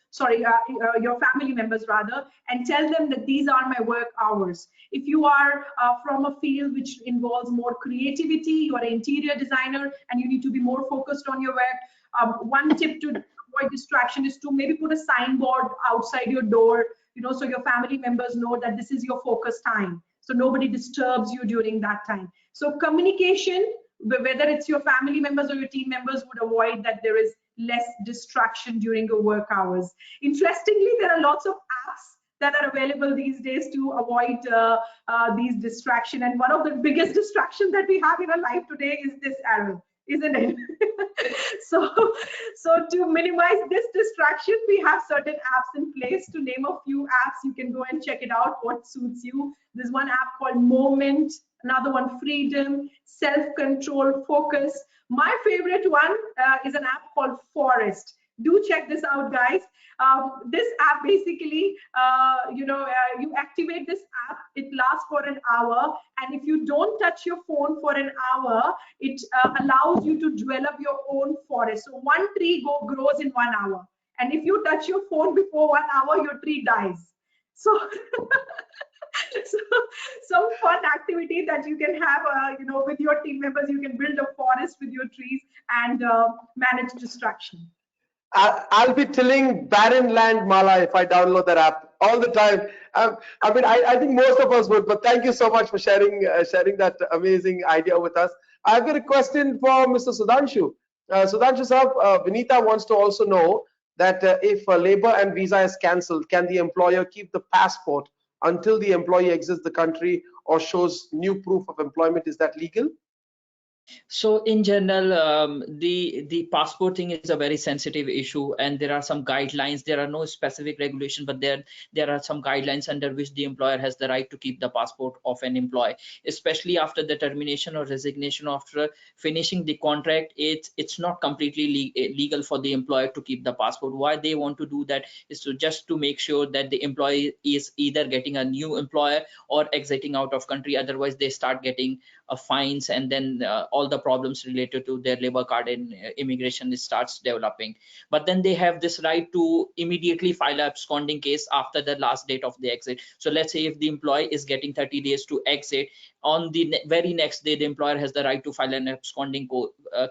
your family members rather, and tell them that these are my work hours. If you are from a field which involves more creativity, you are an interior designer and you need to be more focused on your work, one tip to avoid distraction is to maybe put a signboard outside your door, so your family members know that this is your focus time. So nobody disturbs you during that time. So communication, whether it's your family members or your team members, would avoid that there is less distraction during your work hours. Interestingly, there are lots of apps that are available these days to avoid these distractions. And one of the biggest distractions that we have in our life today is this arrow, isn't it? So to minimize this distraction, we have certain apps in place. To name a few apps, you can go and check it out, what suits you. There's one app called Moment, another one Freedom, Self-Control, Focus. My favorite one is an app called Forest. Do check this out, guys. This app basically, you activate this app, it lasts for an hour, and if you don't touch your phone for an hour, it allows you to develop your own forest. So one tree grows in 1 hour, and if you touch your phone before 1 hour, your tree dies. So so some fun activity that you can have, with your team members. You can build a forest with your trees and manage distraction. I'll be tilling barren land, Mala, if I download that app all the time. I think most of us would, but thank you so much for sharing that amazing idea with us. I've got a question for Mr. Sudhanshu. Sudhanshu sir, Vinita wants to also know that if labor and visa is cancelled, can the employer keep the passport until the employee exits the country or shows new proof of employment? Is that legal? So in general, the passport thing is a very sensitive issue, and there are some guidelines. There are no specific regulation, but there are some guidelines under which the employer has the right to keep the passport of an employee, especially after the termination or resignation. After finishing the contract, it's not completely legal for the employer to keep the passport. Why they want to do that is just to make sure that the employee is either getting a new employer or exiting out of country. Otherwise, they start getting fines, and then all the problems related to their labor card and immigration starts developing. But then they have this right to immediately file an absconding case after the last date of the exit. So let's say if the employee is getting 30 days to exit, on the very next day the employer has the right to file an absconding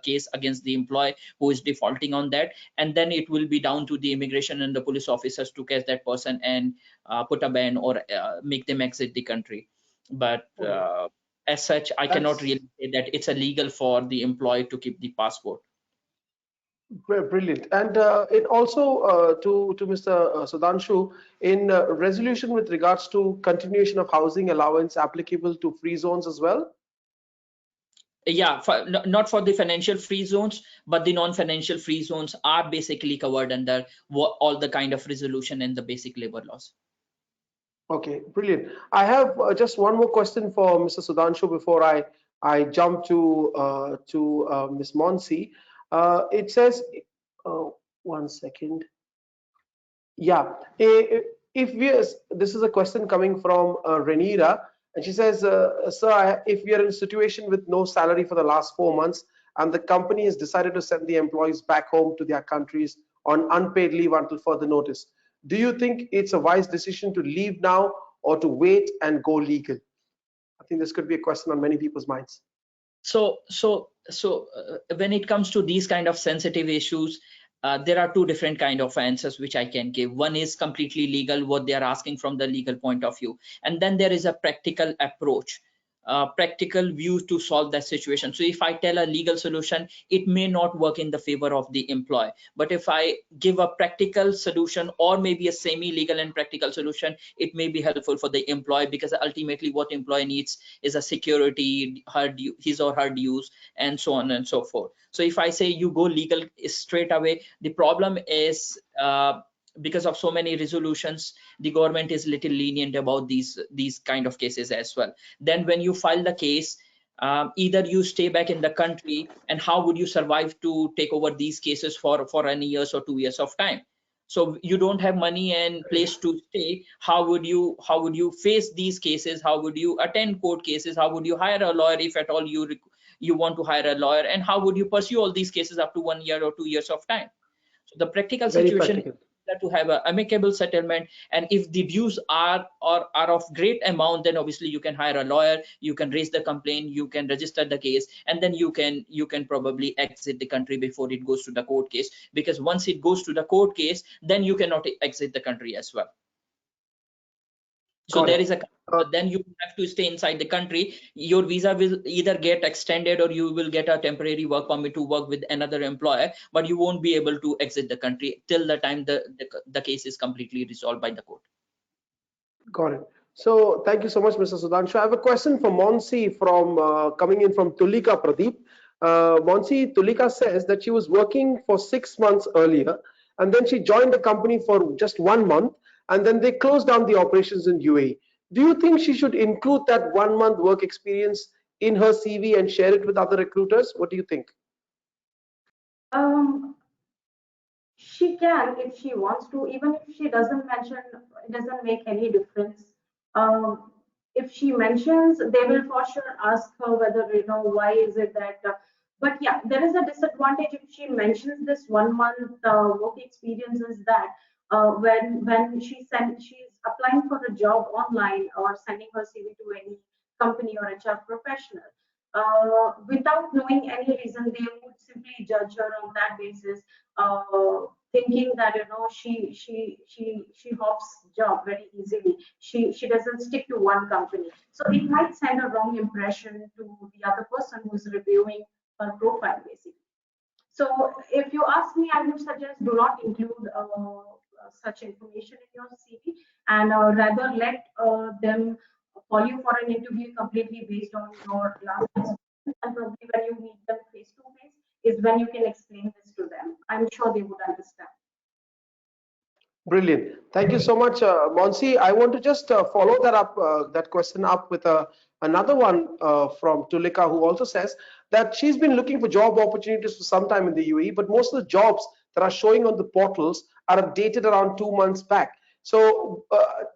case against the employee who is defaulting on that, and then it will be down to the immigration and the police officers to catch that person and put a ban or make them exit the country. But as such, I cannot really say that it's illegal for the employee to keep the passport. Brilliant. And it also to Mr. Sudhanshu, in resolution with regards to continuation of housing allowance applicable to free zones as well? Yeah, not for the financial free zones, but the non-financial free zones are basically covered under all the kind of resolution and the basic labor laws. Okay, brilliant. I have just one more question for Mr. Sudhanshu before I jump to Ms. Monsi. It says, one second. Yeah, this is a question coming from Renira, and she says, sir, if we are in a situation with no salary for the last 4 months and the company has decided to send the employees back home to their countries on unpaid leave until further notice, do you think it's a wise decision to leave now or to wait and go legal? I think this could be a question on many people's minds. So when it comes to these kind of sensitive issues, there are two different kind of answers which I can give. One is completely legal, what they are asking from the legal point of view, and then there is a practical approach. practical view to solve that situation. So if I tell a legal solution, it may not work in the favor of the employee. But if I give a practical solution or maybe a semi-legal and practical solution, it may be helpful for the employee, because ultimately what employee needs is a security, his or her dues, and so on and so forth. So if I say you go legal straight away, the problem is because of so many resolutions, the government is little lenient about these kind of cases as well. Then when you file the case, either you stay back in the country, and how would you survive to take over these cases for any years or 2 years of time? So you don't have money and place to stay. How would you face these cases? How would you attend court cases? How would you hire a lawyer, if at all you want to hire a lawyer? And how would you pursue all these cases up to 1 year or 2 years of time? So the practical Very situation practical. is to have an amicable settlement, and if the dues are of great amount, then obviously you can hire a lawyer, you can raise the complaint, you can register the case, and then you can probably exit the country before it goes to the court case, because once it goes to the court case, then you cannot exit the country as well. So Got there it. is a then you have to stay inside the country. Your visa will either get extended, or you will get a temporary work permit to work with another employer, but you won't be able to exit the country till the time the case is completely resolved by the court. Got it. So thank you so much, Mr. Sudhanshu. I have a question for Monsi from coming in from Tulika Pradeep. Monsi, Tulika says that she was working for 6 months earlier, and then she joined the company for just 1 month, and then they closed down the operations in UAE. Do you think she should include that 1 month work experience in her CV and share it with other recruiters? What do you think? She can if she wants to, even if she doesn't mention, it doesn't make any difference. If she mentions, they will for sure ask her whether, why is it that, but yeah, there is a disadvantage if she mentions this 1 month work experience, is that when she's applying for a job online or sending her CV to any company or HR professional, without knowing any reason, they would simply judge her on that basis, thinking that she hops job very easily. She doesn't stick to one company, so it might send a wrong impression to the other person who's reviewing her profile, basically. So if you ask me, I would suggest do not include such information in your CV, and rather let them call you for an interview completely based on your last experience, and probably when you meet them face to face is when you can explain this to them. I'm sure they would understand. Brilliant. Thank you so much, Monsi. I want to just follow that up, that question up with another one from Tulika, who also says that she's been looking for job opportunities for some time in the UAE, but most of the jobs that are showing on the portals are updated around 2 months back. So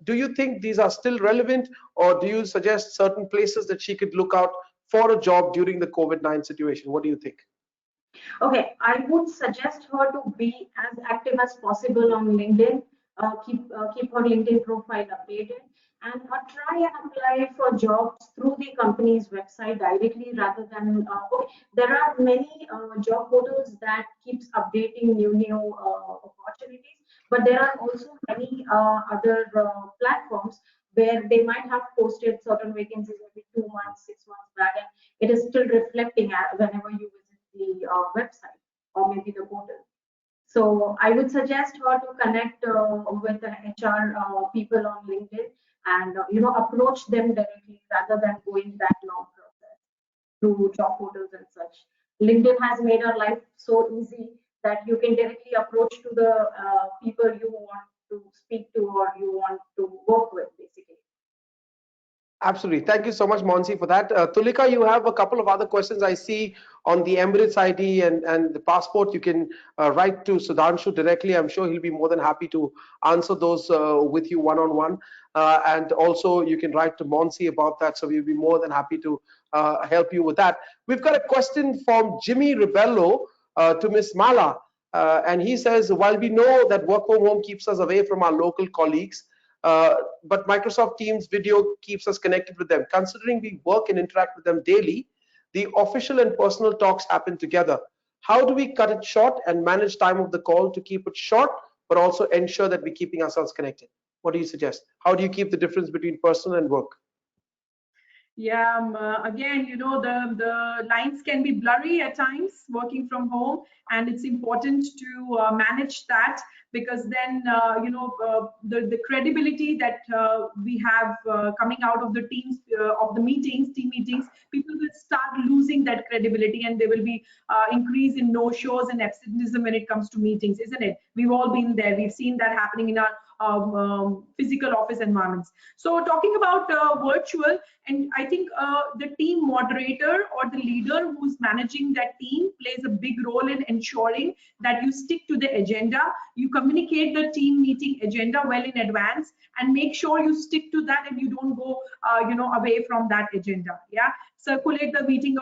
do you think these are still relevant, or do you suggest certain places that she could look out for a job during the COVID-19 situation? What do you think? Okay, I would suggest her to be as active as possible on LinkedIn. Keep her LinkedIn profile updated, and try and apply for jobs through the company's website directly, rather than. Okay, there are many job portals that keeps updating new opportunities, but there are also many other platforms where they might have posted certain vacancies maybe 2 months, 6 months back, and it is still reflecting whenever you visit the website or maybe the portal. So I would suggest her to connect with the HR people on LinkedIn, and approach them directly rather than going that long process through job portals and such. LinkedIn has made our life so easy that you can directly approach to the people you want to speak to or you want to work with, basically. Absolutely. Thank you so much, Monsi, for that. Tulika, you have a couple of other questions I see on the Emirates ID and the passport. You can write to Sudhanshu directly. I'm sure he'll be more than happy to answer those with you one-on-one. And also you can write to Monsi about that. So we'll be more than happy to help you with that. We've got a question from Jimmy Ribello to Miss Mala. And he says, while we know that work from home keeps us away from our local colleagues, but Microsoft Teams video keeps us connected with them. Considering we work and interact with them daily, the official and personal talks happen together. How do we cut it short and manage time of the call to keep it short, but also ensure that we're keeping ourselves connected? What do you suggest? How do you keep the difference between personal and work? Yeah, again, the lines can be blurry at times working from home, and it's important to manage that, because then, the credibility that we have coming out of the teams, of the meetings, team meetings, people will start losing that credibility, and there will be increase in no-shows and absenteeism when it comes to meetings, isn't it? We've all been there. We've seen that happening in our physical office environments. So talking about virtual, and I think the team moderator or the leader who's managing that team plays a big role in ensuring that you stick to the agenda, you communicate the team meeting agenda well in advance, and make sure you stick to that and you don't go away from that agenda. Yeah, circulate the meeting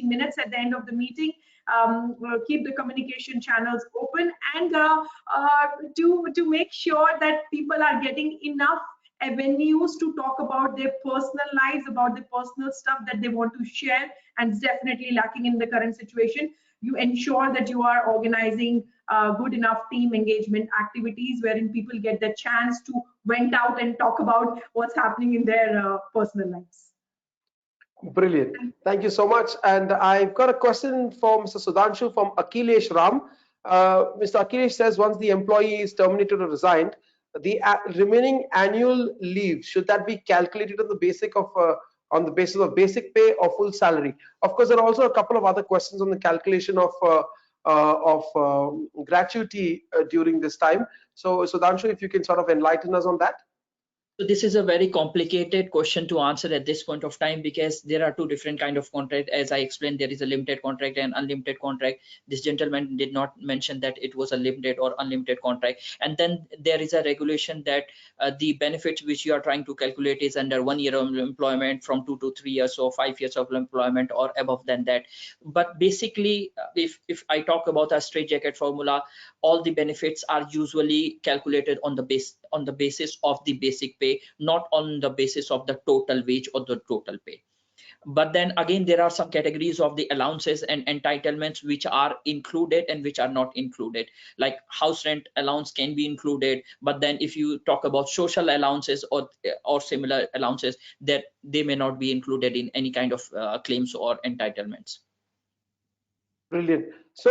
minutes at the end of the meeting. Keep the communication channels open, and to make sure that people are getting enough avenues to talk about their personal lives, about the personal stuff that they want to share, and it's definitely lacking in the current situation. You ensure that you are organizing good enough team engagement activities wherein people get the chance to vent out and talk about what's happening in their personal lives. Brilliant. Thank you so much. And I've got a question from Mr. Sudhanshu from Akhilesh Ram. Mr. Akhilesh says, once the employee is terminated or resigned, the remaining annual leave, should that be calculated on the basis of basic pay or full salary? Of course, there are also a couple of other questions on the calculation of gratuity during this time. So Sudhanshu, if you can sort of enlighten us on that. So this is a very complicated question to answer at this point of time, because there are two different kind of contract. As I explained, there is a limited contract and unlimited contract. This gentleman did not mention that it was a limited or unlimited contract. And then there is a regulation that the benefits which you are trying to calculate is under 1 year of employment, from 2 to 3 years, or 5 years of employment or above than that. But basically, if I talk about a straitjacket formula, all the benefits are usually calculated on the basis of the basic pay, not on the basis of the total wage or the total pay. But then again, there are some categories of the allowances and entitlements which are included and which are not included. Like house rent allowance can be included, but then if you talk about social allowances or similar allowances, that they may not be included in any kind of claims or entitlements. Brilliant. So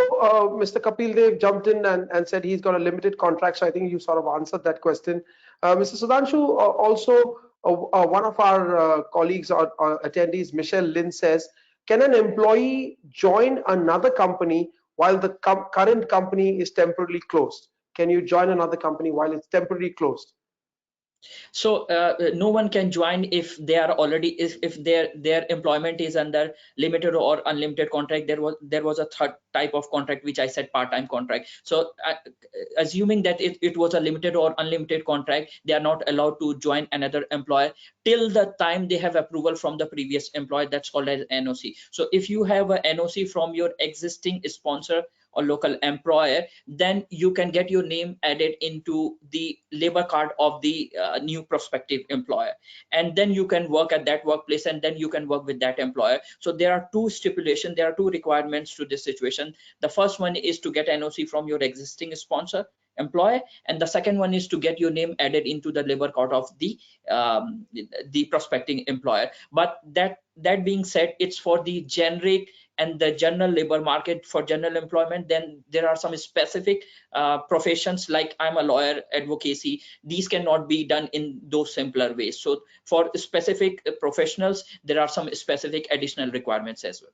Mr. Kapil Dev jumped in and said he's got a limited contract. So I think you sort of answered that question. Mr. Sudhanshu, also one of our colleagues or attendees, Michelle Lynn, says, can an employee join another company while the current company is temporarily closed? Can you join another company while it's temporarily closed? So no one can join if they are already, if their employment is under limited or unlimited contract. There was a third type of contract which I said part-time contract. So assuming that it was a limited or unlimited contract, they are not allowed to join another employer till the time they have approval from the previous employer. That's called as NOC. So if you have a NOC from your existing sponsor or local employer, then you can get your name added into the labor card of the new prospective employer, and then you can work at that workplace, and then you can work with that employer. So there are two stipulations, there are two requirements to this situation. The first one is to get NOC from your existing sponsor employer, and the second one is to get your name added into the labor card of the prospecting employer. But that being said, it's for the generic and the general labor market. For general employment, then there are some specific professions, like I'm a lawyer, advocacy. These cannot be done in those simpler ways. So for specific professionals, there are some specific additional requirements as well.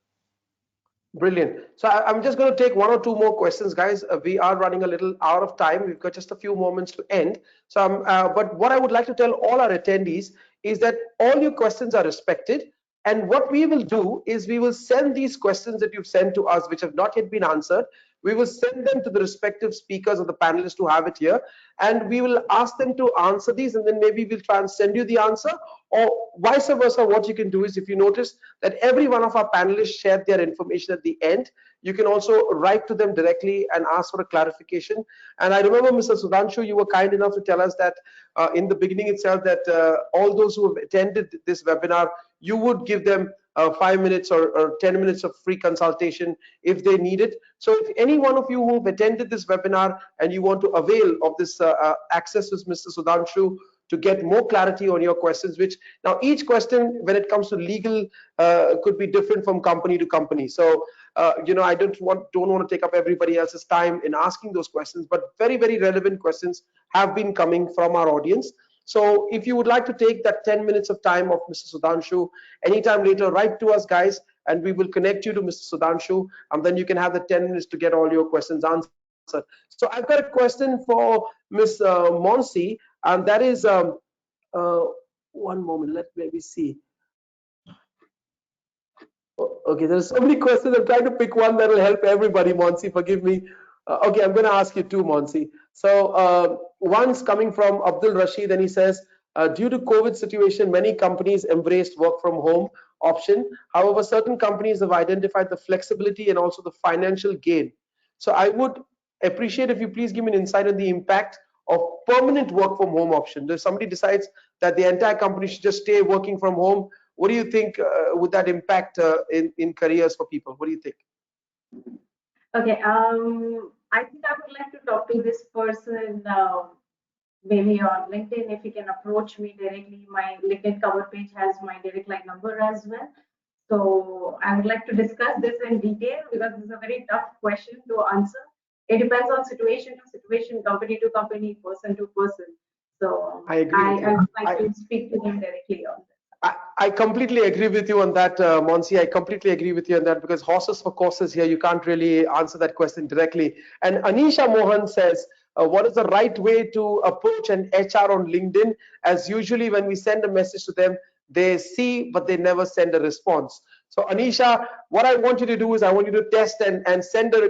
Brilliant. So I'm just going to take one or two more questions, guys. We are running a little out of time. We've got just a few moments to end. So, but what I would like to tell all our attendees is that all your questions are respected. And what we will do is we will send these questions that you've sent to us, which have not yet been answered. We will send them to the respective speakers or the panelists who have it here, and we will ask them to answer these, and then maybe we'll try and send you the answer, or vice versa. What you can do is, if you notice that every one of our panelists shared their information at the end, you can also write to them directly and ask for a clarification. And I remember, Mr. Sudhanshu, you were kind enough to tell us that in the beginning itself that all those who have attended this webinar, you would give them 5 minutes or 10 minutes of free consultation if they need it. So if any one of you who have attended this webinar and you want to avail of this access with Mr. Sudhanshu to get more clarity on your questions, which now each question when it comes to legal could be different from company to company. So I don't want to take up everybody else's time in asking those questions, but very, very relevant questions have been coming from our audience. So if you would like to take that 10 minutes of time of Mr. Sudhanshu anytime later, write to us, guys, and we will connect you to Mr. Sudhanshu, and then you can have the 10 minutes to get all your questions answered. So I've got a question for Ms. Monsi, and that is, one moment, let me see. Okay, there's so many questions. I'm trying to pick one that will help everybody. Monsi, forgive me. Okay, I'm going to ask you two, Monsi. So one's coming from Abdul Rashid, and he says, due to COVID situation, many companies embraced work from home option. However, certain companies have identified the flexibility and also the financial gain. So I would appreciate if you please give me an insight on the impact of permanent work from home option. If somebody decides that the entire company should just stay working from home, what do you think would that impact in careers for people? What do you think? Okay, I think I would like to talk to this person maybe on LinkedIn. If you can approach me directly, my LinkedIn cover page has my direct line number as well. So I would like to discuss this in detail because this is a very tough question to answer. It depends on situation to situation, company to company, person to person. So I would like to speak to him directly on this. I completely agree with you on that, Monsi. I completely agree with you on that because horses for courses here, you can't really answer that question directly. And Anisha Mohan says, what is the right way to approach an HR on LinkedIn? As usually when we send a message to them, they see, but they never send a response. So Anisha, what I want you to do is I want you to test and send a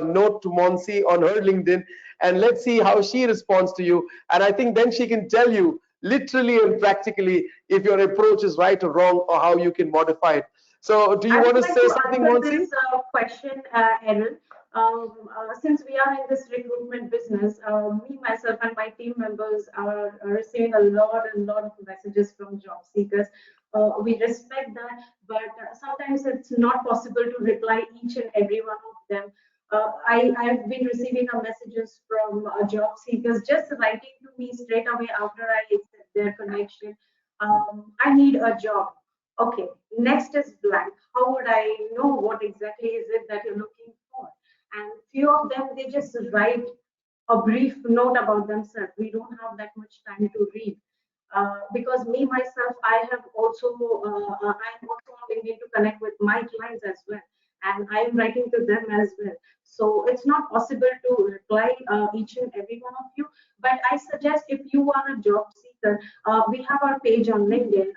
note to Monsi on her LinkedIn, and let's see how she responds to you. And I think then she can tell you literally and practically if your approach is right or wrong or how you can modify it. So do you want to say something, Monsi? This question, Aaron. Since we are in this recruitment business, me, myself, and my team members are receiving a lot of messages from job seekers. We respect that, but sometimes it's not possible to reply each and every one of them. I've been receiving messages from job seekers just writing to me straight away after I accept their connection. I need a job. Okay, next is blank. How would I know what exactly is it that you're looking for? And few of them, they just write a brief note about themselves. We don't have that much time to read. Because me, myself, I'm also on LinkedIn to connect with my clients as well. And I'm writing to them as well. So it's not possible to reply each and every one of you. But I suggest if you are a job seeker, we have our page on LinkedIn,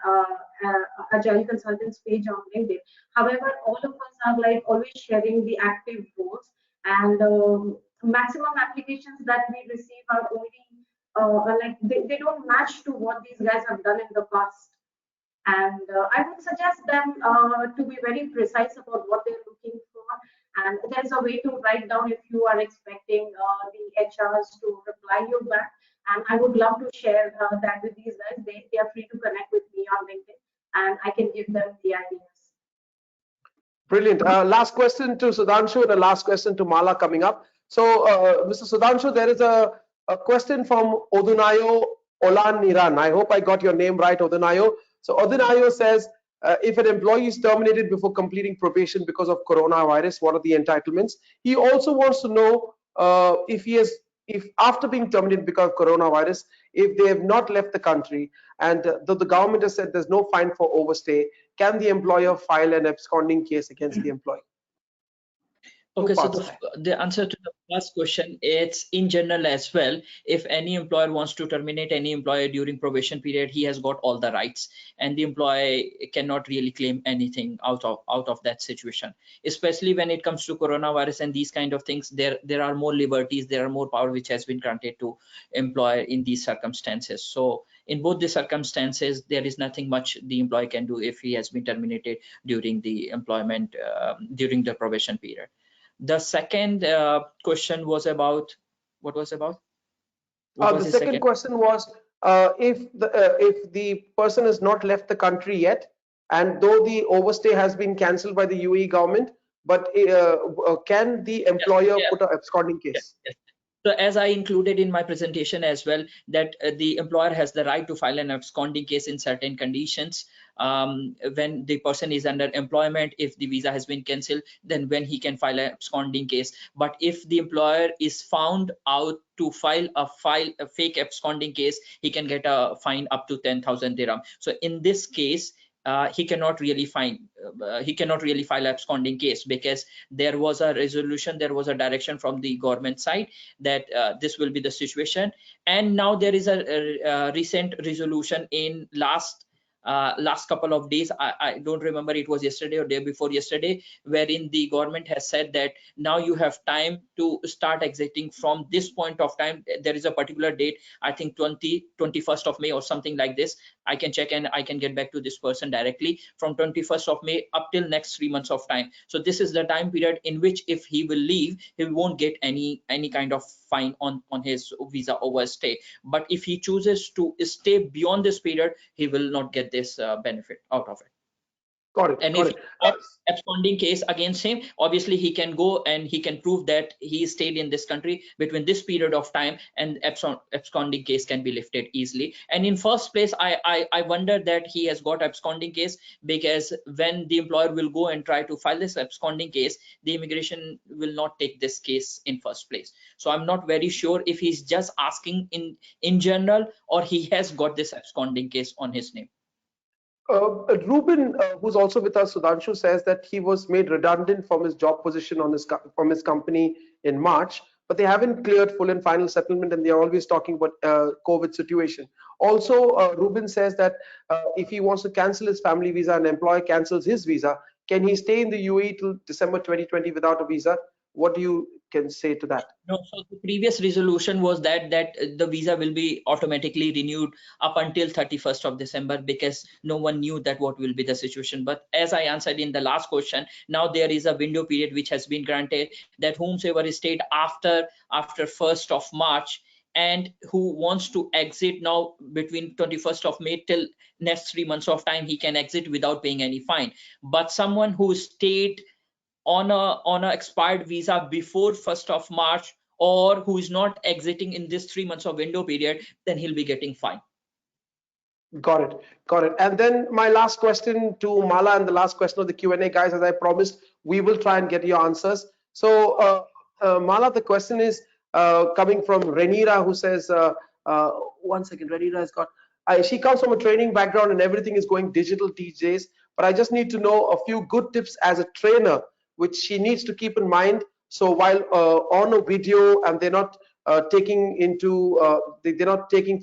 Agile Consultants page on LinkedIn. However, all of us are like always sharing the active roles, and maximum applications that we receive are only like they don't match to what these guys have done in the past. And I would suggest them to be very precise about what they're looking for. And there's a way to write down if you are expecting the HRs to reply you back. And I would love to share that with these guys. They are free to connect with me on LinkedIn, and I can give them the ideas. Brilliant. Last question to Sudhanshu and the last question to Mala coming up. So, Mr. Sudhanshu, there is a question from Odunayo Olaniran. I hope I got your name right, Odunayo. So Odunayo says, if an employee is terminated before completing probation because of coronavirus, what are the entitlements? He also wants to know if after being terminated because of coronavirus, if they have not left the country, and though the government has said there's no fine for overstay, can the employer file an absconding case against the employee? Okay, so the answer to the first question, it's in general as well. If any employer wants to terminate any employee during probation period, he has got all the rights, and the employee cannot really claim anything out of that situation. Especially when it comes to coronavirus and these kind of things, there are more liberties, there are more power which has been granted to employer in these circumstances. So in both the circumstances, there is nothing much the employee can do if he has been terminated during the employment during the probation period. The second question was about, what was about? The second question was if the person has not left the country yet, and though the overstay has been cancelled by the UAE government, but can the employer put an absconding case? Yes. So as I included in my presentation as well, that the employer has the right to file an absconding case in certain conditions. When the person is under employment, if the visa has been cancelled, then when he can file an absconding case. But if the employer is found out to file a fake absconding case, he can get a fine up to 10,000 dirham. So in this case, he cannot really file absconding case, because there was a resolution, there was a direction from the government side that this will be the situation. And now there is a recent resolution in last couple of days. I don't remember, it was yesterday or day before yesterday, wherein the government has said that now you have time to start exiting from this point of time. There is a particular date, I think 21st of May or something like this. I can check and I can get back to this person directly. From 21st of May up till next 3 months of time. So this is the time period in which if he will leave, he won't get any kind of fine on his visa overstay. But if he chooses to stay beyond this period, he will not get this benefit out of it. Got it. And if absconding case against him, obviously he can go and he can prove that he stayed in this country between this period of time, and absconding case can be lifted easily. And in first place, I wonder that he has got absconding case, because when the employer will go and try to file this absconding case, the immigration will not take this case in first place. So I'm not very sure if he's just asking in general, or he has got this absconding case on his name. Ruben, who's also with us, Sudhanshu, says that he was made redundant from his job position from his company in March, but they haven't cleared full and final settlement, and they are always talking about COVID situation. Also, Ruben says that if he wants to cancel his family visa and employer cancels his visa, can he stay in the UAE till December 2020 without a visa? What do you can say to that? No, so the previous resolution was that the visa will be automatically renewed up until 31st of December, because no one knew that what will be the situation. But as I answered in the last question, now there is a window period which has been granted, that whomsoever stayed after 1st of March and who wants to exit now between 21st of May till next 3 months of time, he can exit without paying any fine. But someone who stayed on a expired visa before 1st of March, or who is not exiting in this 3 months of window period, then he'll be getting fined. Got it. And then my last question to Mala, and the last question of the Q&A, guys, as I promised, we will try and get your answers. So Mala, the question is coming from Renira, who says, one second, Renira has got, she comes from a training background and everything is going digital these days, but I just need to know a few good tips as a trainer, which she needs to keep in mind. So while on a video, and they're not taking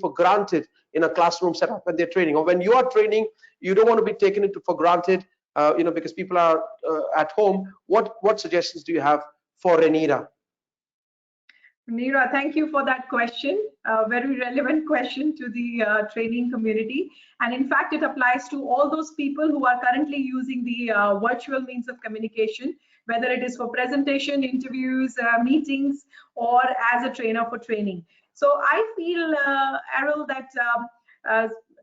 for granted in a classroom setup when they're training, or when you are training, you don't want to be taken for granted, because people are at home. What suggestions do you have for Renira? Neera, thank you for that question. A very relevant question to the training community. And in fact, it applies to all those people who are currently using the virtual means of communication, whether it is for presentation, interviews, meetings, or as a trainer for training. So I feel, Errol, that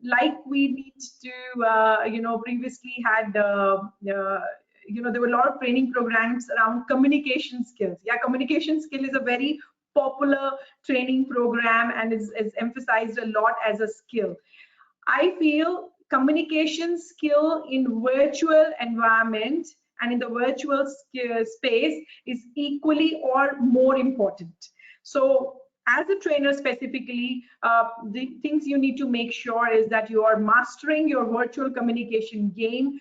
like we need to, previously had, there were a lot of training programs around communication skills. Yeah, communication skill is a very popular training program and is emphasized a lot as a skill. I feel communication skill in virtual environment and in the virtual space is equally or more important. So as a trainer specifically, the things you need to make sure is that you are mastering your virtual communication game.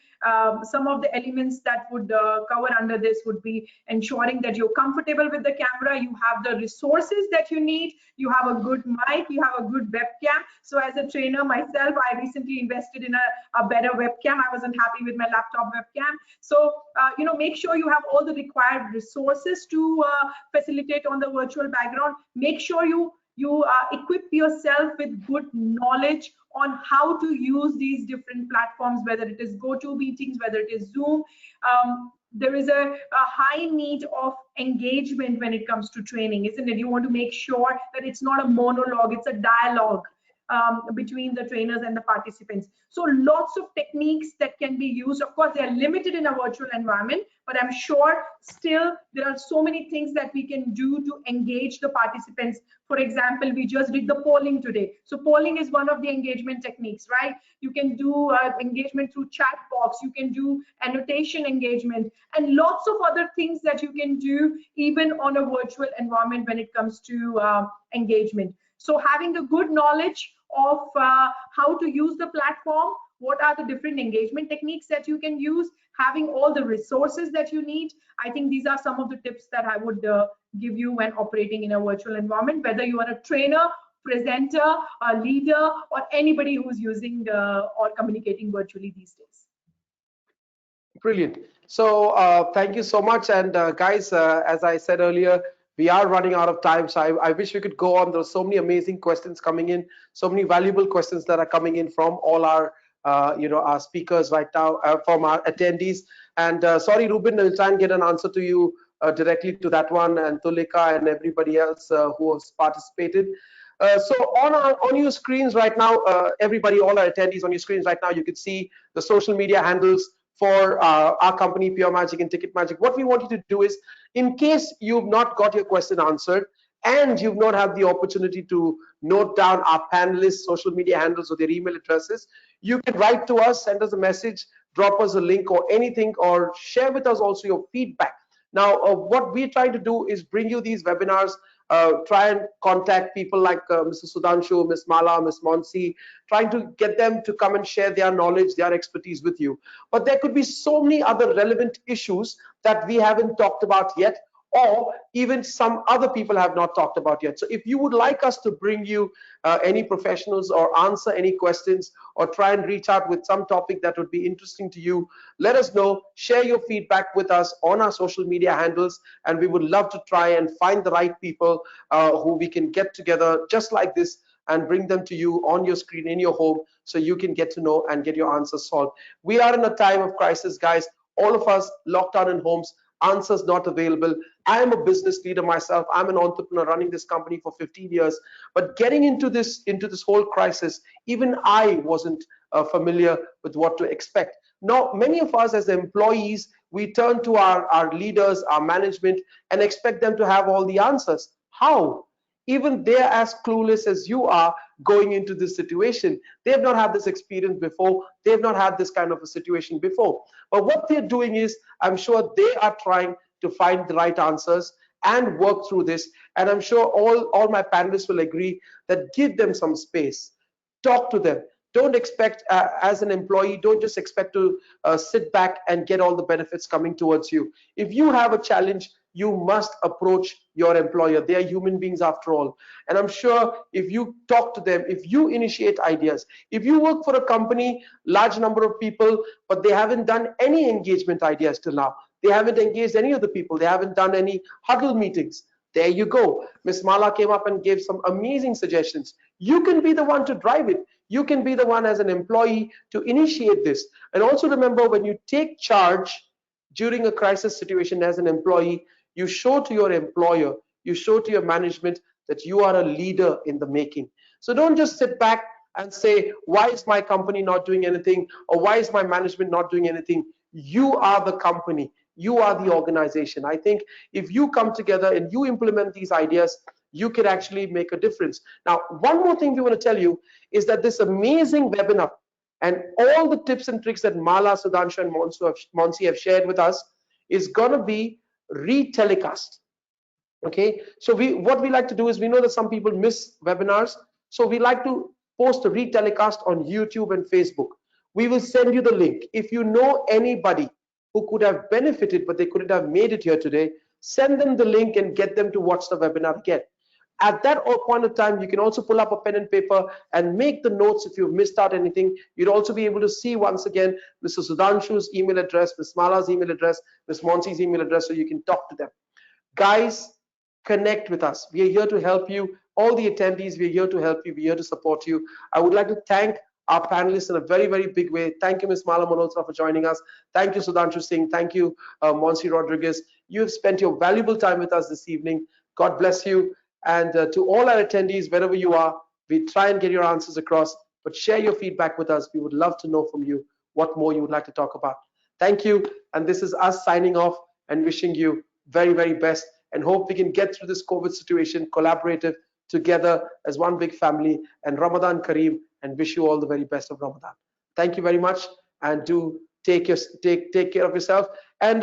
Some of the elements that would cover under this would be ensuring that you're comfortable with the camera, you have the resources that you need, you have a good mic, you have a good webcam. So as a trainer myself, I recently invested in a better webcam. I wasn't happy with my laptop webcam. So, make sure you have all the required resources to facilitate on the virtual background. Make sure you equip yourself with good knowledge on how to use these different platforms, whether it is GoToMeetings, whether it is Zoom. There is a high need of engagement when it comes to training, isn't it? You want to make sure that it's not a monologue, it's a dialogue. between the trainers and the participants. So lots of techniques that can be used. Of course, they are limited in a virtual environment, but I'm sure still there are so many things that we can do to engage the participants. For example, we just did the polling today. So polling is one of the engagement techniques, right? You can do engagement through chat box, you can do annotation engagement, and lots of other things that you can do even on a virtual environment when it comes to engagement. So having a good knowledge of how to use the platform, what are the different engagement techniques that you can use, having all the resources that you need. I think these are some of the tips that I would give you when operating in a virtual environment, whether you are a trainer, presenter, a leader, or anybody who's using or communicating virtually these days. Brilliant. So thank you so much. And guys, as I said earlier, we are running out of time. So I wish we could go on. There's so many amazing questions coming in, so many valuable questions that are coming in from all our our speakers right now, from our attendees. And sorry, Ruben, I'll try and get an answer to you directly to that one, and Tulika and everybody else who has participated. So on your screens right now, everybody, all our attendees on your screens right now, you can see the social media handles for our company, Pure Magic and Ticket Magic. What we want you to do is, in case you've not got your question answered and you've not had the opportunity to note down our panelists' social media handles or their email addresses, you can write to us, send us a message, drop us a link or anything, or share with us also your feedback. Now, what we're trying to do is bring you these webinars, try and contact people like Mr. Sudhanshu, Ms. Mala, Ms. Monsi, trying to get them to come and share their knowledge, their expertise with you. But there could be so many other relevant issues that we haven't talked about yet, or even some other people have not talked about yet. So if you would like us to bring you any professionals or answer any questions or try and reach out with some topic that would be interesting to you, let us know, share your feedback with us on our social media handles, and we would love to try and find the right people who we can get together just like this and bring them to you on your screen in your home so you can get to know and get your answers solved. We are in a time of crisis, guys. All of us locked down in homes, answers not available. I am a business leader myself. I'm an entrepreneur running this company for 15 years. But getting into this whole crisis, even I wasn't familiar with what to expect. Now, many of us as employees, we turn to our leaders, our management, and expect them to have all the answers. How? Even they're as clueless as you are going into this situation. They've not had this experience before. They've not had this kind of a situation before. But what they're doing is, I'm sure they are trying to find the right answers and work through this. And I'm sure all my panelists will agree that give them some space. Talk to them. Don't expect, as an employee, don't just expect to sit back and get all the benefits coming towards you. If you have a challenge, you must approach your employer. They are human beings after all. And I'm sure if you talk to them, if you initiate ideas, if you work for a company, large number of people, but they haven't done any engagement ideas till now. They haven't engaged any of the people. They haven't done any huddle meetings. There you go. Ms. Mala came up and gave some amazing suggestions. You can be the one to drive it. You can be the one as an employee to initiate this. And also remember, when you take charge during a crisis situation as an employee, you show to your employer, you show to your management that you are a leader in the making. So don't just sit back and say, why is my company not doing anything? Or why is my management not doing anything? You are the company. You are the organization. I think if you come together and you implement these ideas, you can actually make a difference. Now, one more thing we want to tell you is that this amazing webinar and all the tips and tricks that Mala, Sudhanshu, and Monsi have shared with us is going to be re-telecast. Okay, so what we like to do is, we know that some people miss webinars, so we like to post a re-telecast on YouTube and Facebook. We will send you the link. If you know anybody who could have benefited but they couldn't have made it here today, send them the link and get them to watch the webinar again. At that point of time, you can also pull up a pen and paper and make the notes if you've missed out anything. You'd also be able to see once again Mr. Sudhanshu's email address, Ms. Mala's email address, Ms. Monsi's email address, so you can talk to them. Guys, connect with us. We are here to help you. All the attendees, we're here to help you. We're here to support you. I would like to thank our panelists in a very, very big way. Thank you, Ms. Mala Malhotra, for joining us. Thank you, Sudhanshu Singh. Thank you, Monsi Rodriguez. You have spent your valuable time with us this evening. God bless you. And to all our attendees, wherever you are, We try and get your answers across, but share your feedback with us. We would love to know from you what more you would like to talk about. Thank you. And this is us signing off and wishing you very, very best, and hope we can get through this COVID situation collaborative together as one big family. And Ramadan Kareem, and wish you all the very best of Ramadan. Thank you very much, and do take care of yourself. And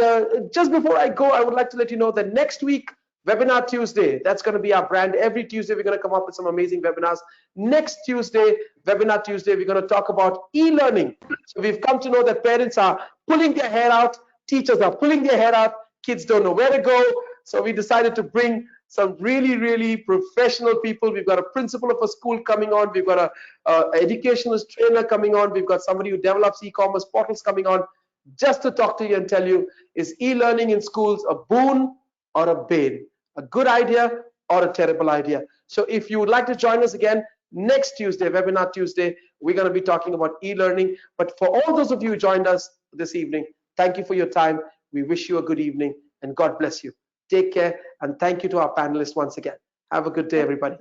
just before I go, I would like to let you know that next week, Webinar Tuesday, that's going to be our brand. Every Tuesday, we're going to come up with some amazing webinars. Next Tuesday, Webinar Tuesday, we're going to talk about e-learning. So we've come to know that parents are pulling their hair out, teachers are pulling their hair out, kids don't know where to go. So we decided to bring some really, really professional people. We've got a principal of a school coming on. We've got a educationalist trainer coming on. We've got somebody who develops e-commerce portals coming on, just to talk to you and tell you, is e-learning in schools a boon or a bane? A good idea or a terrible idea? So if you would like to join us again next Tuesday, Webinar Tuesday, we're going to be talking about e-learning. But for all those of you who joined us this evening, thank you for your time. We wish you a good evening, and God bless you. Take care, and thank you to our panelists once again. Have a good day, everybody.